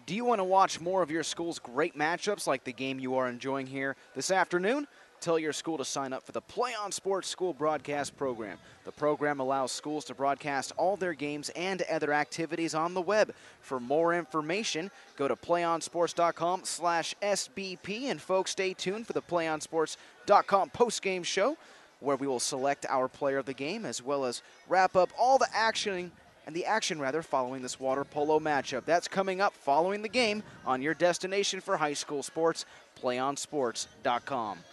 Do you want to watch more of your school's great matchups like the game you are enjoying here this afternoon? Tell your school to sign up for the PlayOn Sports School Broadcast Program. The program allows schools to broadcast all their games and other activities on the web. For more information, go to playonsports.com/SBP. And folks, stay tuned for the playonsports.com postgame show, where we will select our player of the game as well as wrap up all the action following this water polo matchup. That's coming up following the game on your destination for high school sports, playonsports.com.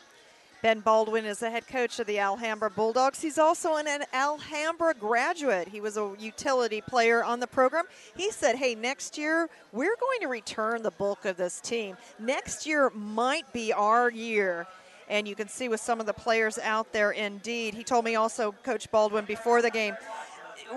Ben Baldwin is the head coach of the Alhambra Bulldogs. He's also an Alhambra graduate. He was a utility player on the program. He said, hey, next year we're going to return the bulk of this team. Next year might be our year. And you can see with some of the players out there, indeed. He told me also, Coach Baldwin, before the game,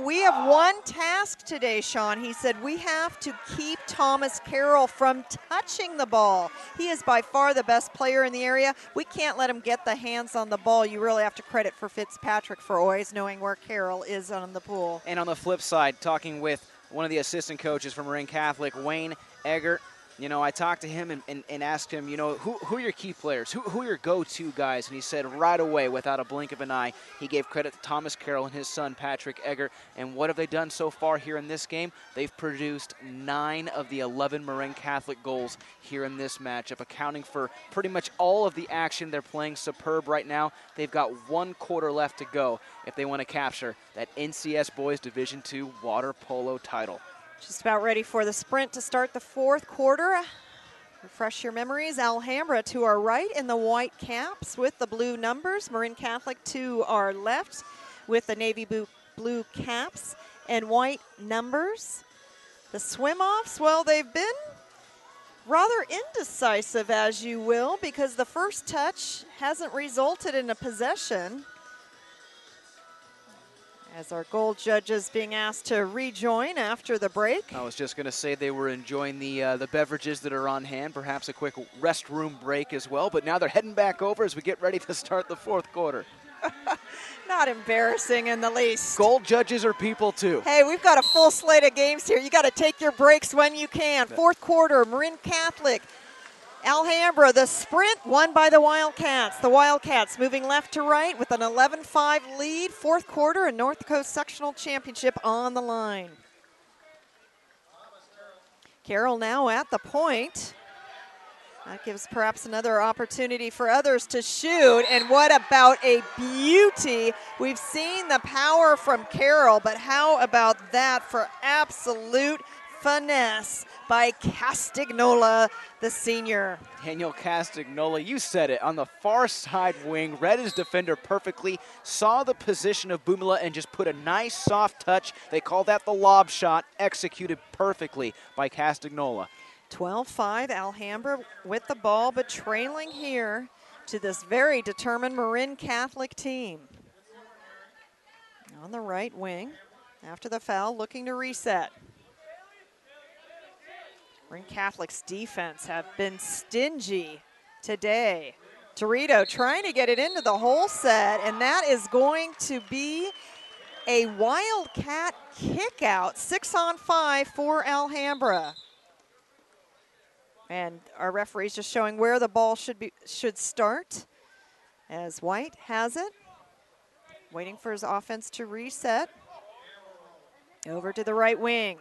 we have one task today, Sean. He said we have to keep Thomas Carroll from touching the ball. He is by far the best player in the area. We can't let him get the hands on the ball. You really have to credit for Fitzpatrick for always knowing where Carroll is on the pool. And on the flip side, talking with one of the assistant coaches from Marin Catholic, Wayne Eggert, you know, I talked to him and asked him, you know, who are your key players? Who are your go-to guys? And he said right away, without a blink of an eye, he gave credit to Thomas Carroll and his son, Patrick Eggert. And what have they done so far here in this game? They've produced 9 of the 11 Marin Catholic goals here in this matchup, accounting for pretty much all of the action. They're playing superb right now. They've got 1 quarter left to go if they want to capture that NCS Boys Division II water polo title. Just about ready for the sprint to start the 4th quarter. Refresh your memories. Alhambra to our right in the white caps with the blue numbers. Marin Catholic to our left with the navy blue caps and white numbers. The swim-offs, well, they've been rather indecisive, as you will, because the first touch hasn't resulted in a possession. As our goal judges being asked to rejoin after the break. I was just going to say they were enjoying the beverages that are on hand, perhaps a quick restroom break as well, but now they're heading back over as we get ready to start the 4th quarter. Not embarrassing in the least. Goal judges are people too. Hey, we've got a full slate of games here. You got to take your breaks when you can. 4th quarter, Marin Catholic. Alhambra, the sprint won by the Wildcats. The Wildcats moving left to right with an 11-5 lead. 4th quarter, and North Coast Sectional Championship on the line. Carroll now at the point. That gives perhaps another opportunity for others to shoot. And what about a beauty? We've seen the power from Carroll, but how about that for absolute finesse by Castagnola, the senior. Daniel Castagnola, you said it, on the far side wing, read his defender perfectly, saw the position of Bumala and just put a nice soft touch. They call that the lob shot, executed perfectly by Castagnola. 12-5, Alhambra with the ball, but trailing here to this very determined Marin Catholic team. On the right wing, after the foul, looking to reset. Marin Catholic's defense have been stingy today. Torito trying to get it into the hole set, and that is going to be a Wildcat kick out. 6-on-5 for Alhambra. And our referee's just showing where the ball should start, as White has it, waiting for his offense to reset. Over to the right wing.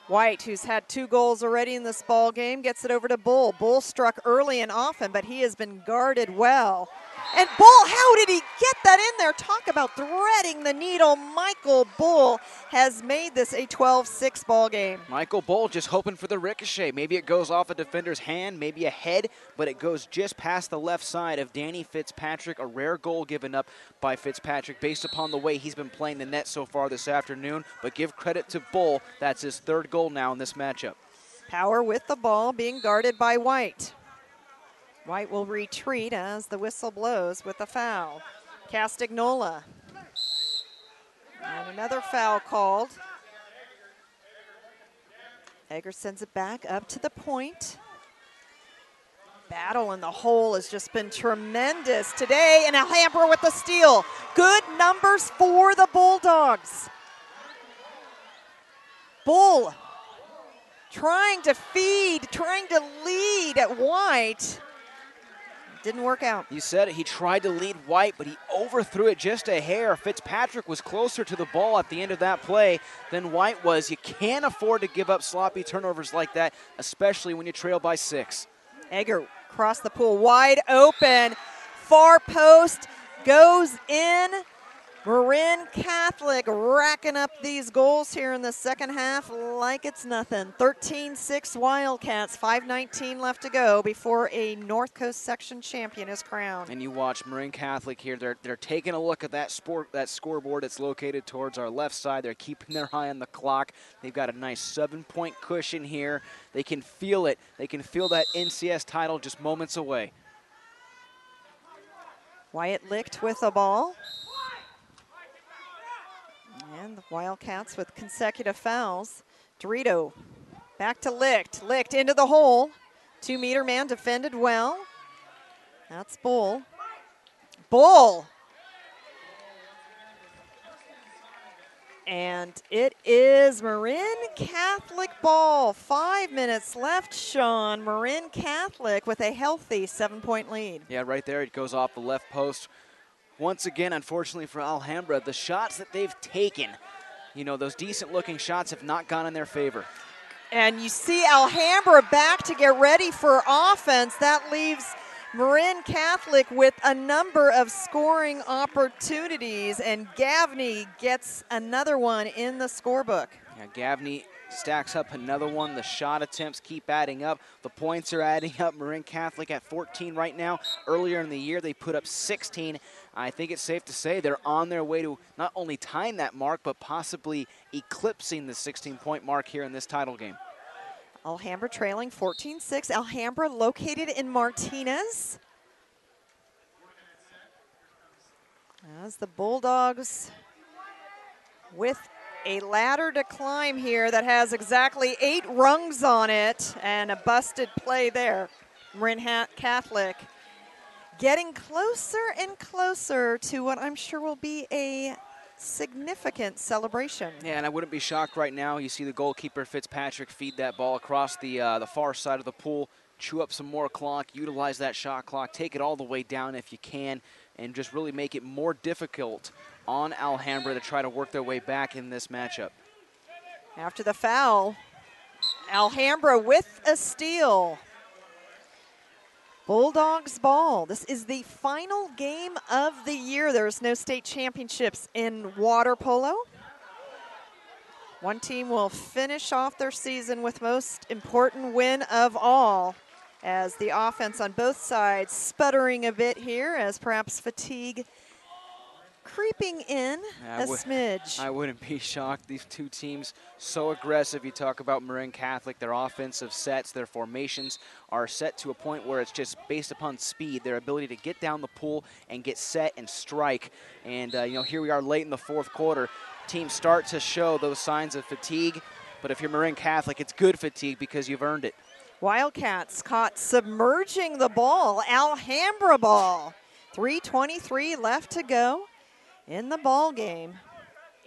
White, who's had 2 goals already in this ball game, gets it over to Bull. Bull struck early and often, but he has been guarded well. And Bull, how did he get that in there? Talk about threading the needle. Michael Bull has made this a 12-6 ball game. Michael Bull just hoping for the ricochet. Maybe it goes off a defender's hand, maybe a head, but it goes just past the left side of Danny Fitzpatrick. A rare goal given up by Fitzpatrick based upon the way he's been playing the net so far this afternoon. But give credit to Bull. That's his 3rd goal now in this matchup. Power with the ball being guarded by White. White will retreat as the whistle blows with a foul. Castagnola. And another foul called. Egger sends it back up to the point. Battle in the hole has just been tremendous today, and Alhambra with the steal. Good numbers for the Bulldogs. Bull trying to feed, trying to lead at White. Didn't work out. You said it, he tried to lead White, but he overthrew it just a hair. Fitzpatrick was closer to the ball at the end of that play than White was. You can't afford to give up sloppy turnovers like that, especially when you trail by 6. Egger across the pool, wide open. Far post goes in. Marin Catholic racking up these goals here in the second half like it's nothing. 13-6 Wildcats, 5:19 left to go before a North Coast section champion is crowned. And you watch Marin Catholic here. They're taking a look at that scoreboard. It's located towards our left side. They're keeping their eye on the clock. They've got a nice 7-point cushion here. They can feel it. They can feel that NCS title just moments away. Wyatt Licht with the ball. And the Wildcats with consecutive fouls. Dorito back to Licht. Licht into the hole. 2-meter man defended well. That's Bull. Bull. And it is Marin Catholic ball. 5 minutes left, Sean. Marin Catholic with a healthy 7-point lead. Yeah, right there. It goes off the left post. Once again, unfortunately for Alhambra, the shots that they've taken, you know, those decent-looking shots have not gone in their favor. And you see Alhambra back to get ready for offense. That leaves Marin Catholic with a number of scoring opportunities, and Gavney gets another one in the scorebook. Yeah, Gavney stacks up another one. The shot attempts keep adding up. The points are adding up. Marin Catholic at 14 right now. Earlier in the year, they put up 16. I think it's safe to say they're on their way to not only tying that mark, but possibly eclipsing the 16-point mark here in this title game. Alhambra trailing 14-6. Alhambra located in Martinez. As the Bulldogs with a ladder to climb here that has exactly 8 rungs on it, and a busted play there. Marin Catholic getting closer and closer to what I'm sure will be a significant celebration. Yeah, and I wouldn't be shocked right now. You see the goalkeeper, Fitzpatrick, feed that ball across the far side of the pool, chew up some more clock, utilize that shot clock, take it all the way down if you can, and just really make it more difficult on Alhambra to try to work their way back in this matchup. After the foul, Alhambra with a steal. Bulldogs ball. This is the final game of the year. There's no state championships in water polo. One team will finish off their season with most important win of all, as the offense on both sides sputtering a bit here, as perhaps fatigue creeping in a smidge. I wouldn't be shocked. These two teams so aggressive. You talk about Marin Catholic, their offensive sets, their formations are set to a point where it's just based upon speed, their ability to get down the pool and get set and strike. And you know, here we are late in the fourth quarter. Teams start to show those signs of fatigue, but if you're Marin Catholic, it's good fatigue because you've earned it. Wildcats caught submerging the ball. Alhambra ball. 3:23 left to go in the ball game.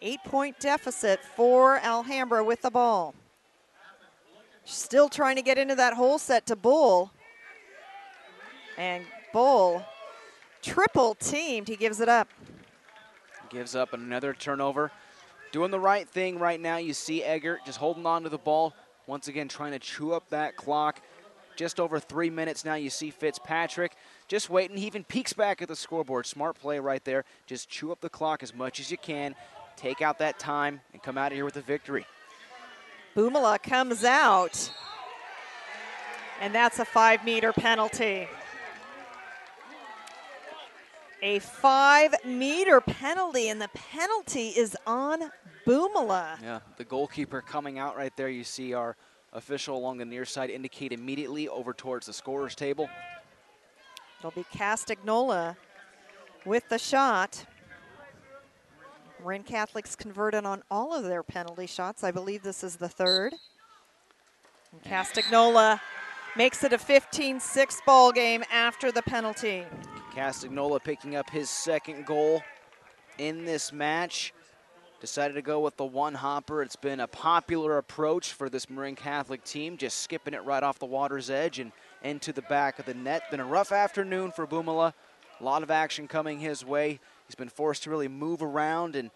8-point deficit for Alhambra with the ball. Still trying to get into that hole set to Bull. And Bull triple teamed. He gives it up. Gives up another turnover. Doing the right thing right now. You see Egger just holding on to the ball. Once again, trying to chew up that clock. Just over 3 minutes now. You see Fitzpatrick just waiting. He even peeks back at the scoreboard. Smart play right there. Just chew up the clock as much as you can. Take out that time and come out of here with a victory. Bumala comes out. And that's a 5-meter penalty. A 5-meter penalty, and the penalty is on Bumala. Yeah, the goalkeeper coming out right there. You see our official along the near side indicate immediately over towards the scorer's table. It'll be Castagnola with the shot. Marin Catholics converted on all of their penalty shots. I believe this is the third. And Castagnola makes it a 15-6 ball game after the penalty. Castagnola picking up his second goal in this match. Decided to go with the one hopper. It's been a popular approach for this Marin Catholic team, just skipping it right off the water's edge and into the back of the net. Been a rough afternoon for Bumala. A lot of action coming his way. He's been forced to really move around and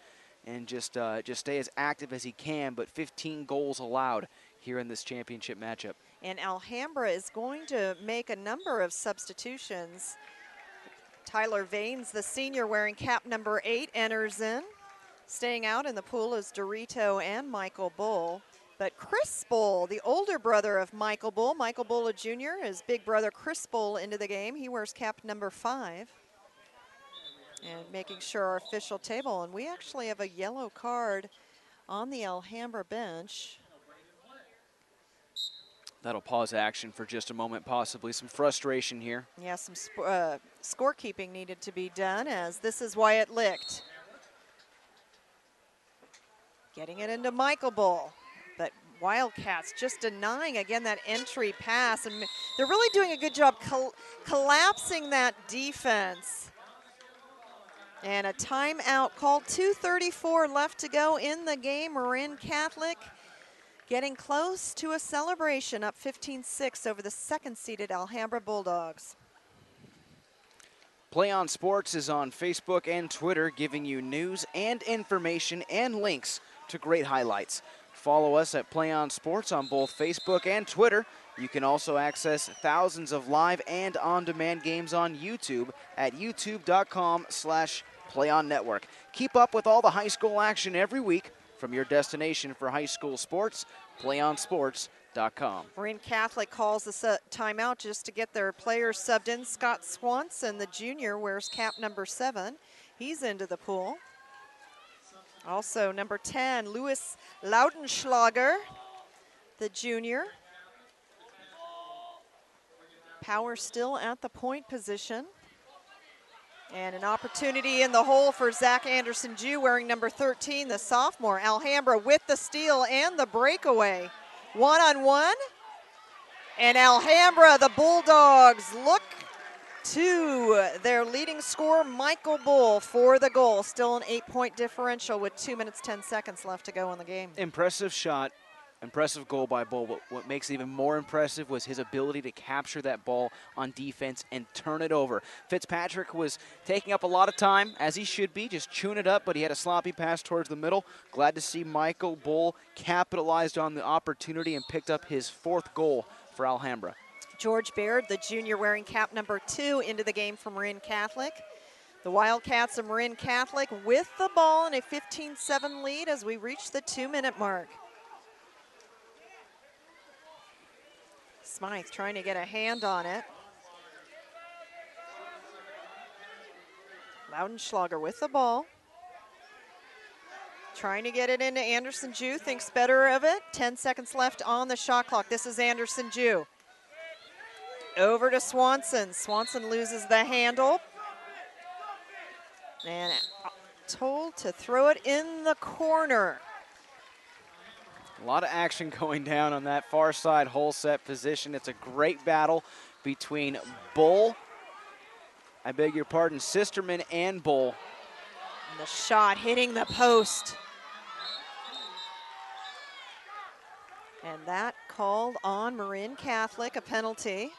just stay as active as he can, but 15 goals allowed here in this championship matchup. And Alhambra is going to make a number of substitutions. Tyler Vanes, the senior, wearing cap number 8, enters in. Staying out in the pool is Dorito and Michael Bull. But Chris Bull, the older brother of Michael Bull Jr., his big brother Chris Bull into the game. He wears cap number 5. And making sure our official table, and we actually have a yellow card on the Alhambra bench. That'll pause action for just a moment, possibly some frustration here. Yeah, some scorekeeping needed to be done, as this is Wyatt Licht. Getting it into Michael Bull, but Wildcats just denying, again, that entry pass. And they're really doing a good job collapsing that defense. And a timeout called, 2:34 left to go in the game. Marin Catholic getting close to a celebration, up 15-6 over the second-seeded Alhambra Bulldogs. PlayOn Sports is on Facebook and Twitter, giving you news and information and links to great highlights. Follow us at PlayOn Sports on both Facebook and Twitter. You can also access thousands of live and on-demand games on YouTube at youtube.com/PlayOnNetwork. Keep up with all the high school action every week from your destination for high school sports, PlayOnSports.com. Marin Catholic calls this a timeout just to get their players subbed in. Scott Swanson, the junior, wears cap number 7. He's into the pool. Also, number 10, Louis Lautenschlager, the junior. Power still at the point position. And an opportunity in the hole for Zach Anderson-Jew, wearing number 13, the sophomore. Alhambra with the steal and the breakaway. One-on-one. And Alhambra, the Bulldogs, look to their leading scorer, Michael Bull, for the goal. Still an 8-point differential with 2 minutes, 10 seconds left to go in the game. Impressive shot, impressive goal by Bull. But what makes it even more impressive was his ability to capture that ball on defense and turn it over. Fitzpatrick was taking up a lot of time, as he should be, just chewing it up, but he had a sloppy pass towards the middle. Glad to see Michael Bull capitalized on the opportunity and picked up his 4th goal for Alhambra. George Baird, the junior, wearing cap number 2, into the game for Marin Catholic. The Wildcats of Marin Catholic with the ball in a 15-7 lead as we reach the 2-minute mark. Smythe trying to get a hand on it. Lautenschlager with the ball. Trying to get it into Anderson-Jew, thinks better of it. 10 seconds left on the shot clock. This is Anderson-Jew. Over to Swanson. Swanson loses the handle. And told to throw it in the corner. A lot of action going down on that far side hole set position. It's a great battle between Sisterman and Bull. And the shot hitting the post. And that called on Marin Catholic, a penalty,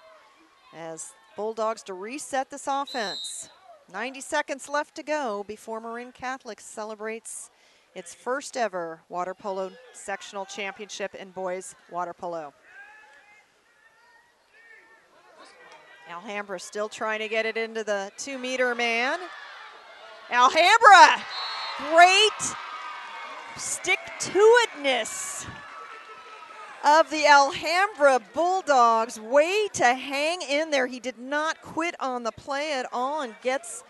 as Bulldogs to reset this offense. 90 seconds left to go before Marin Catholic celebrates its first ever water polo sectional championship in boys water polo. Alhambra still trying to get it into the 2-meter man. Alhambra, great stick-to-itness of the Alhambra Bulldogs. Way to hang in there. He did not quit on the play at all and gets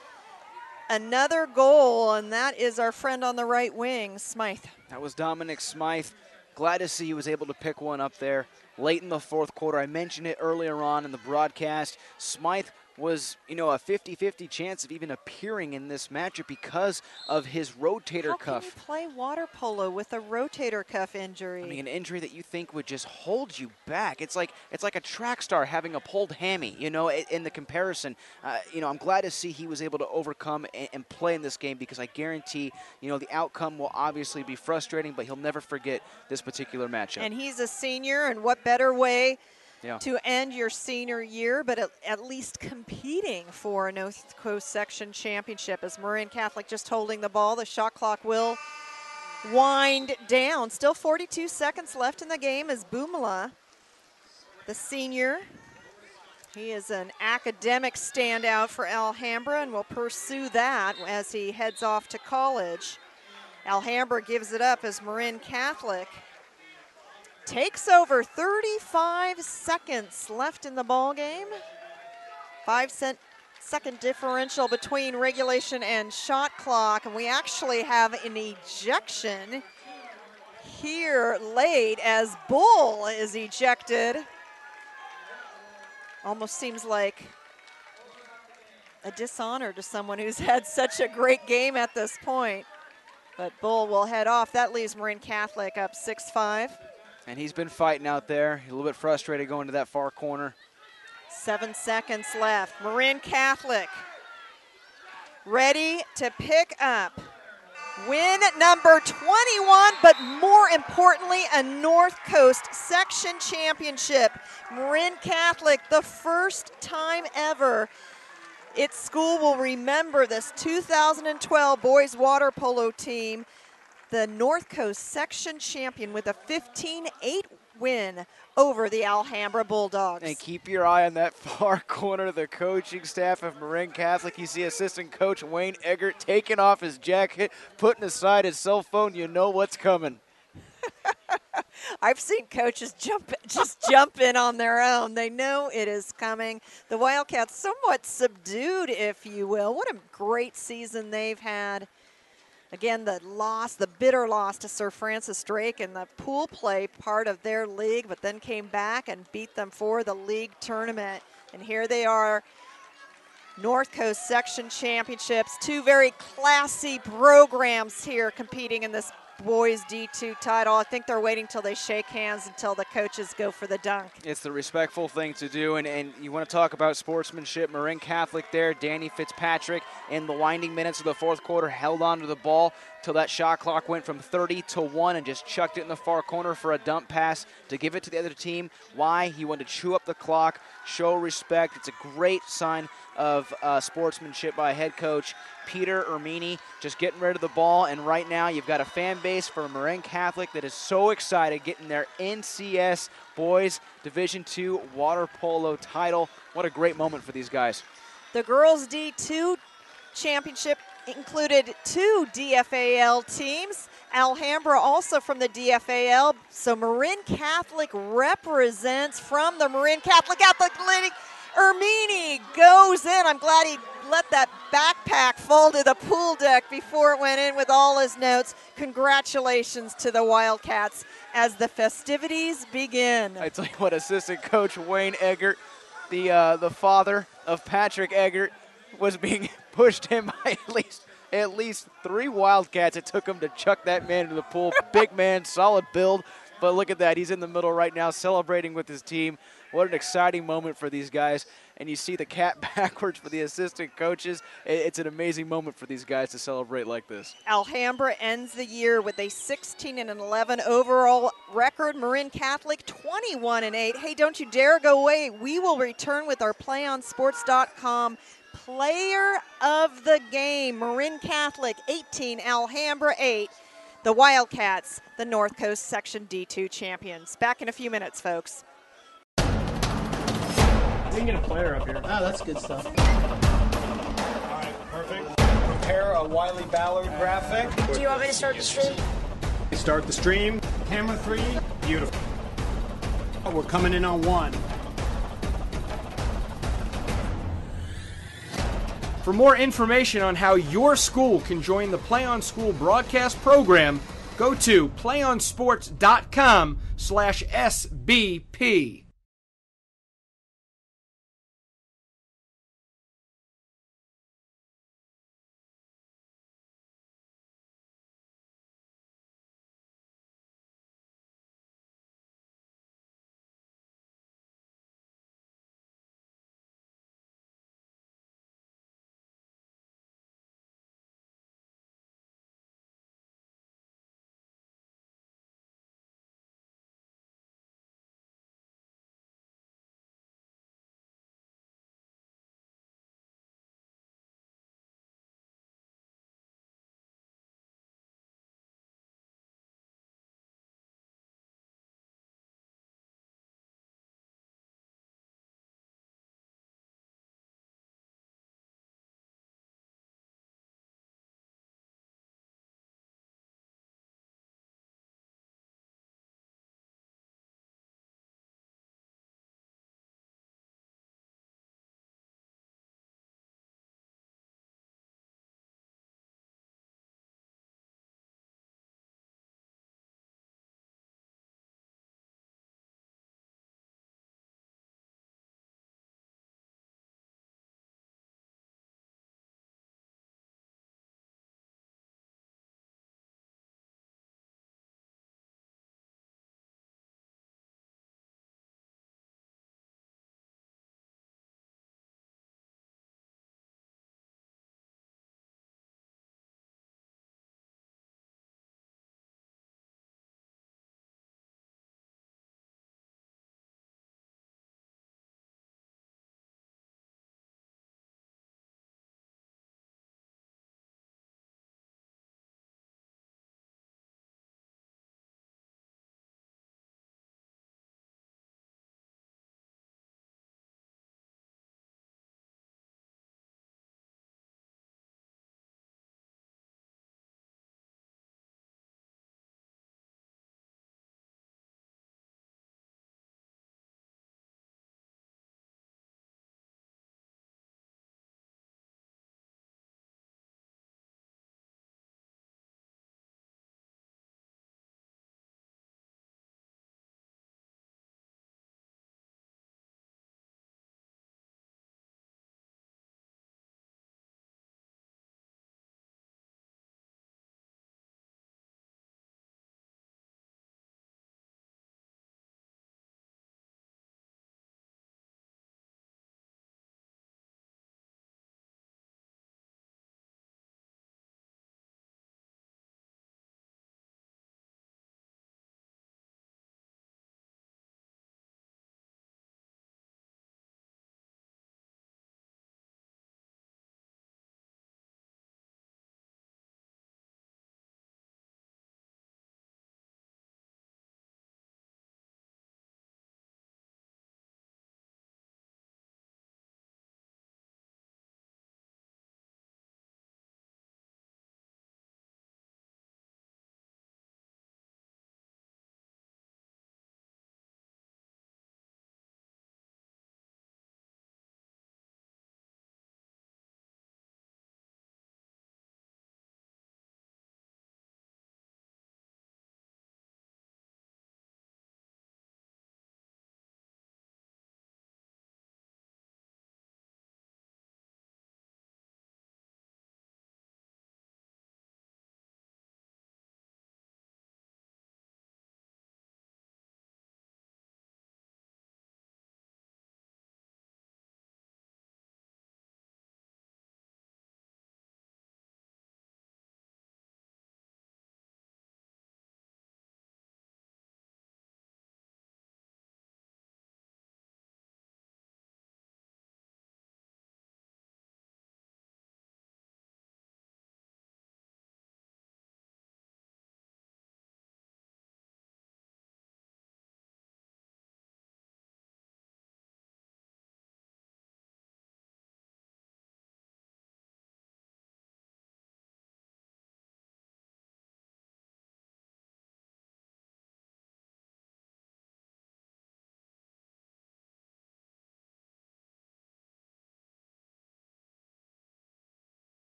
another goal, and that is our friend on the right wing, Smythe. That was Dominic Smythe. Glad to see he was able to pick one up there late in the fourth quarter. I mentioned it earlier on in the broadcast. Smythe was, a 50-50 chance of even appearing in this matchup because of his rotator cuff. How can you play water polo with a rotator cuff injury? I mean, an injury that you think would just hold you back. It's like a track star having a pulled hammy, in the comparison. I'm glad to see he was able to overcome and play in this game, because I guarantee, the outcome will obviously be frustrating, but he'll never forget this particular matchup. And he's a senior, and what better way yeah. to end your senior year, but at least competing for a North Coast Section Championship, as Marin Catholic just holding the ball. The shot clock will wind down. Still 42 seconds left in the game as Bumala, the senior, he is an academic standout for Alhambra and will pursue that as he heads off to college. Alhambra gives it up as Marin Catholic takes over. 35 seconds left in the ball game. 5-second differential between regulation and shot clock, and we actually have an ejection here late as Bull is ejected. Almost seems like a dishonor to someone who's had such a great game at this point. But Bull will head off. That leaves Marin Catholic up 6-5. And he's been fighting out there. He's a little bit frustrated going to that far corner. 7 seconds left. Marin Catholic ready to pick up win number 21, but more importantly, a North Coast Section Championship. Marin Catholic, the first time ever its school will remember this 2012 boys water polo team, the North Coast Section champion with a 15-8 win over the Alhambra Bulldogs. And keep your eye on that far corner, the coaching staff of Marin Catholic. You see assistant coach Wayne Eggert taking off his jacket, putting aside his cell phone. You know what's coming. I've seen coaches just jump in on their own. They know it is coming. The Wildcats somewhat subdued, if you will. What a great season they've had. Again, the bitter loss to Sir Francis Drake in the pool play part of their league, but then came back and beat them for the league tournament. And here they are, North Coast Section Championships, two very classy programs here competing in this boys D2 title. I think they're waiting till they shake hands until the coaches go for the dunk. It's the respectful thing to do, and you want to talk about sportsmanship. Marin Catholic there, Danny Fitzpatrick in the winding minutes of the fourth quarter held on to the ball till that shot clock went from 30 to 1 and just chucked it in the far corner for a dump pass to give it to the other team. Why? He wanted to chew up the clock, show respect. It's a great sign of sportsmanship by head coach Peter Ermini, just getting rid of the ball. And right now you've got a fan base for Marin Catholic that is so excited getting their NCS Boys Division II water polo title. What a great moment for these guys. The girls D2 championship included 2 DFAL teams. Alhambra also from the DFAL. So Marin Catholic represents from the Marin Catholic Athletic. Ermini goes in. I'm glad he let that backpack fall to the pool deck before it went in with all his notes. Congratulations to the Wildcats as the festivities begin. I tell you what, assistant coach Wayne Eggert, the father of Patrick Eggert, was being pushed in by at least 3 Wildcats. It took him to chuck that man into the pool. Big man, solid build. But look at that. He's in the middle right now celebrating with his team. What an exciting moment for these guys. And you see the cat backwards for the assistant coaches. It's an amazing moment for these guys to celebrate like this. Alhambra ends the year with a 16-11 overall record. Marin Catholic 21-8. Hey, don't you dare go away. We will return with our PlayOnSports.com player of the game. Marin Catholic 18, Alhambra 8. The Wildcats, the North Coast Section D2 champions. Back in a few minutes, folks. We can get a player up here. Oh, that's good stuff. All right, perfect. Prepare a Wiley Ballard graphic. Do you want me to start the stream? Start the stream. Camera 3. Beautiful. We're coming in on 1. For more information on how your school can join the Play On School broadcast program, go to playonsports.com/SBP.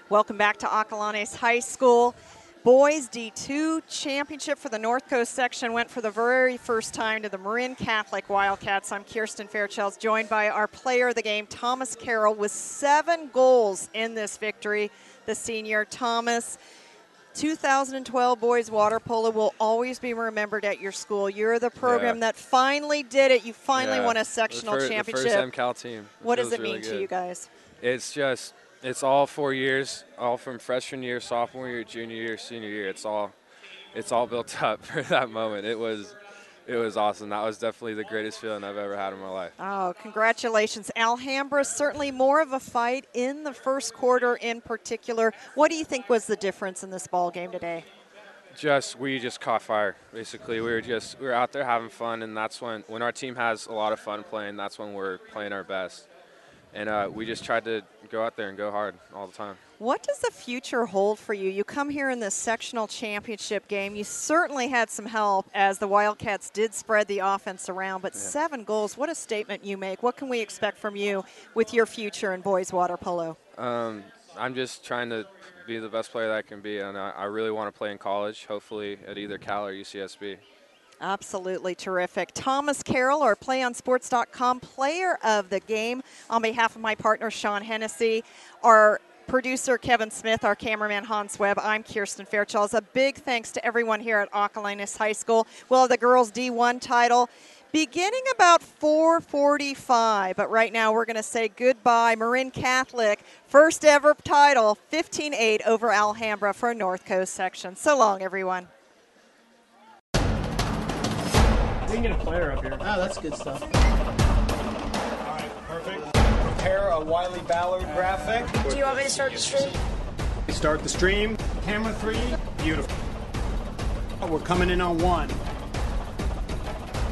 Welcome back to Acalanes High School. Boys D2 championship for the North Coast section went for the very first time to the Marin Catholic Wildcats. I'm Kirsten Fairchild, joined by our player of the game, Thomas Carroll, with 7 goals in this victory. The senior Thomas. 2012 boys water polo will always be remembered at your school. You're the program that finally did it. You finally won a sectional championship. The first MCAL team. What does it mean to you guys? It's all 4 years, all from freshman year, sophomore year, junior year, senior year. It's all built up for that moment. It was awesome. That was definitely the greatest feeling I've ever had in my life. Oh, congratulations. Alhambra, certainly more of a fight in the first quarter in particular. What do you think was the difference in this ball game today? We just caught fire. Basically, we were out there having fun, and that's when our team has a lot of fun playing, that's when we're playing our best. And we just tried to go out there and go hard all the time. What does the future hold for you? You come here in this sectional championship game. You certainly had some help as the Wildcats did spread the offense around, but 7 goals, what a statement you make. What can we expect from you with your future in boys water polo? I'm just trying to be the best player that I can be, and I really want to play in college, hopefully at either Cal or UCSB. Absolutely terrific. Thomas Carroll, our PlayOnSports.com player of the game. On behalf of my partner, Sean Hennessy, our producer, Kevin Smith, our cameraman, Hans Webb, I'm Kirsten Fairchild. A big thanks to everyone here at Acalanes High School. We'll have the girls' D1 title beginning about 4:45, but right now we're going to say goodbye. Marin Catholic, first ever title, 15-8 over Alhambra for North Coast section. So long, everyone. We can get a player up here. Oh, that's good stuff. All right, perfect. Prepare a Wiley Ballard graphic. Do you want me to start the stream? Start the stream. Camera 3, beautiful. We're coming in on 1.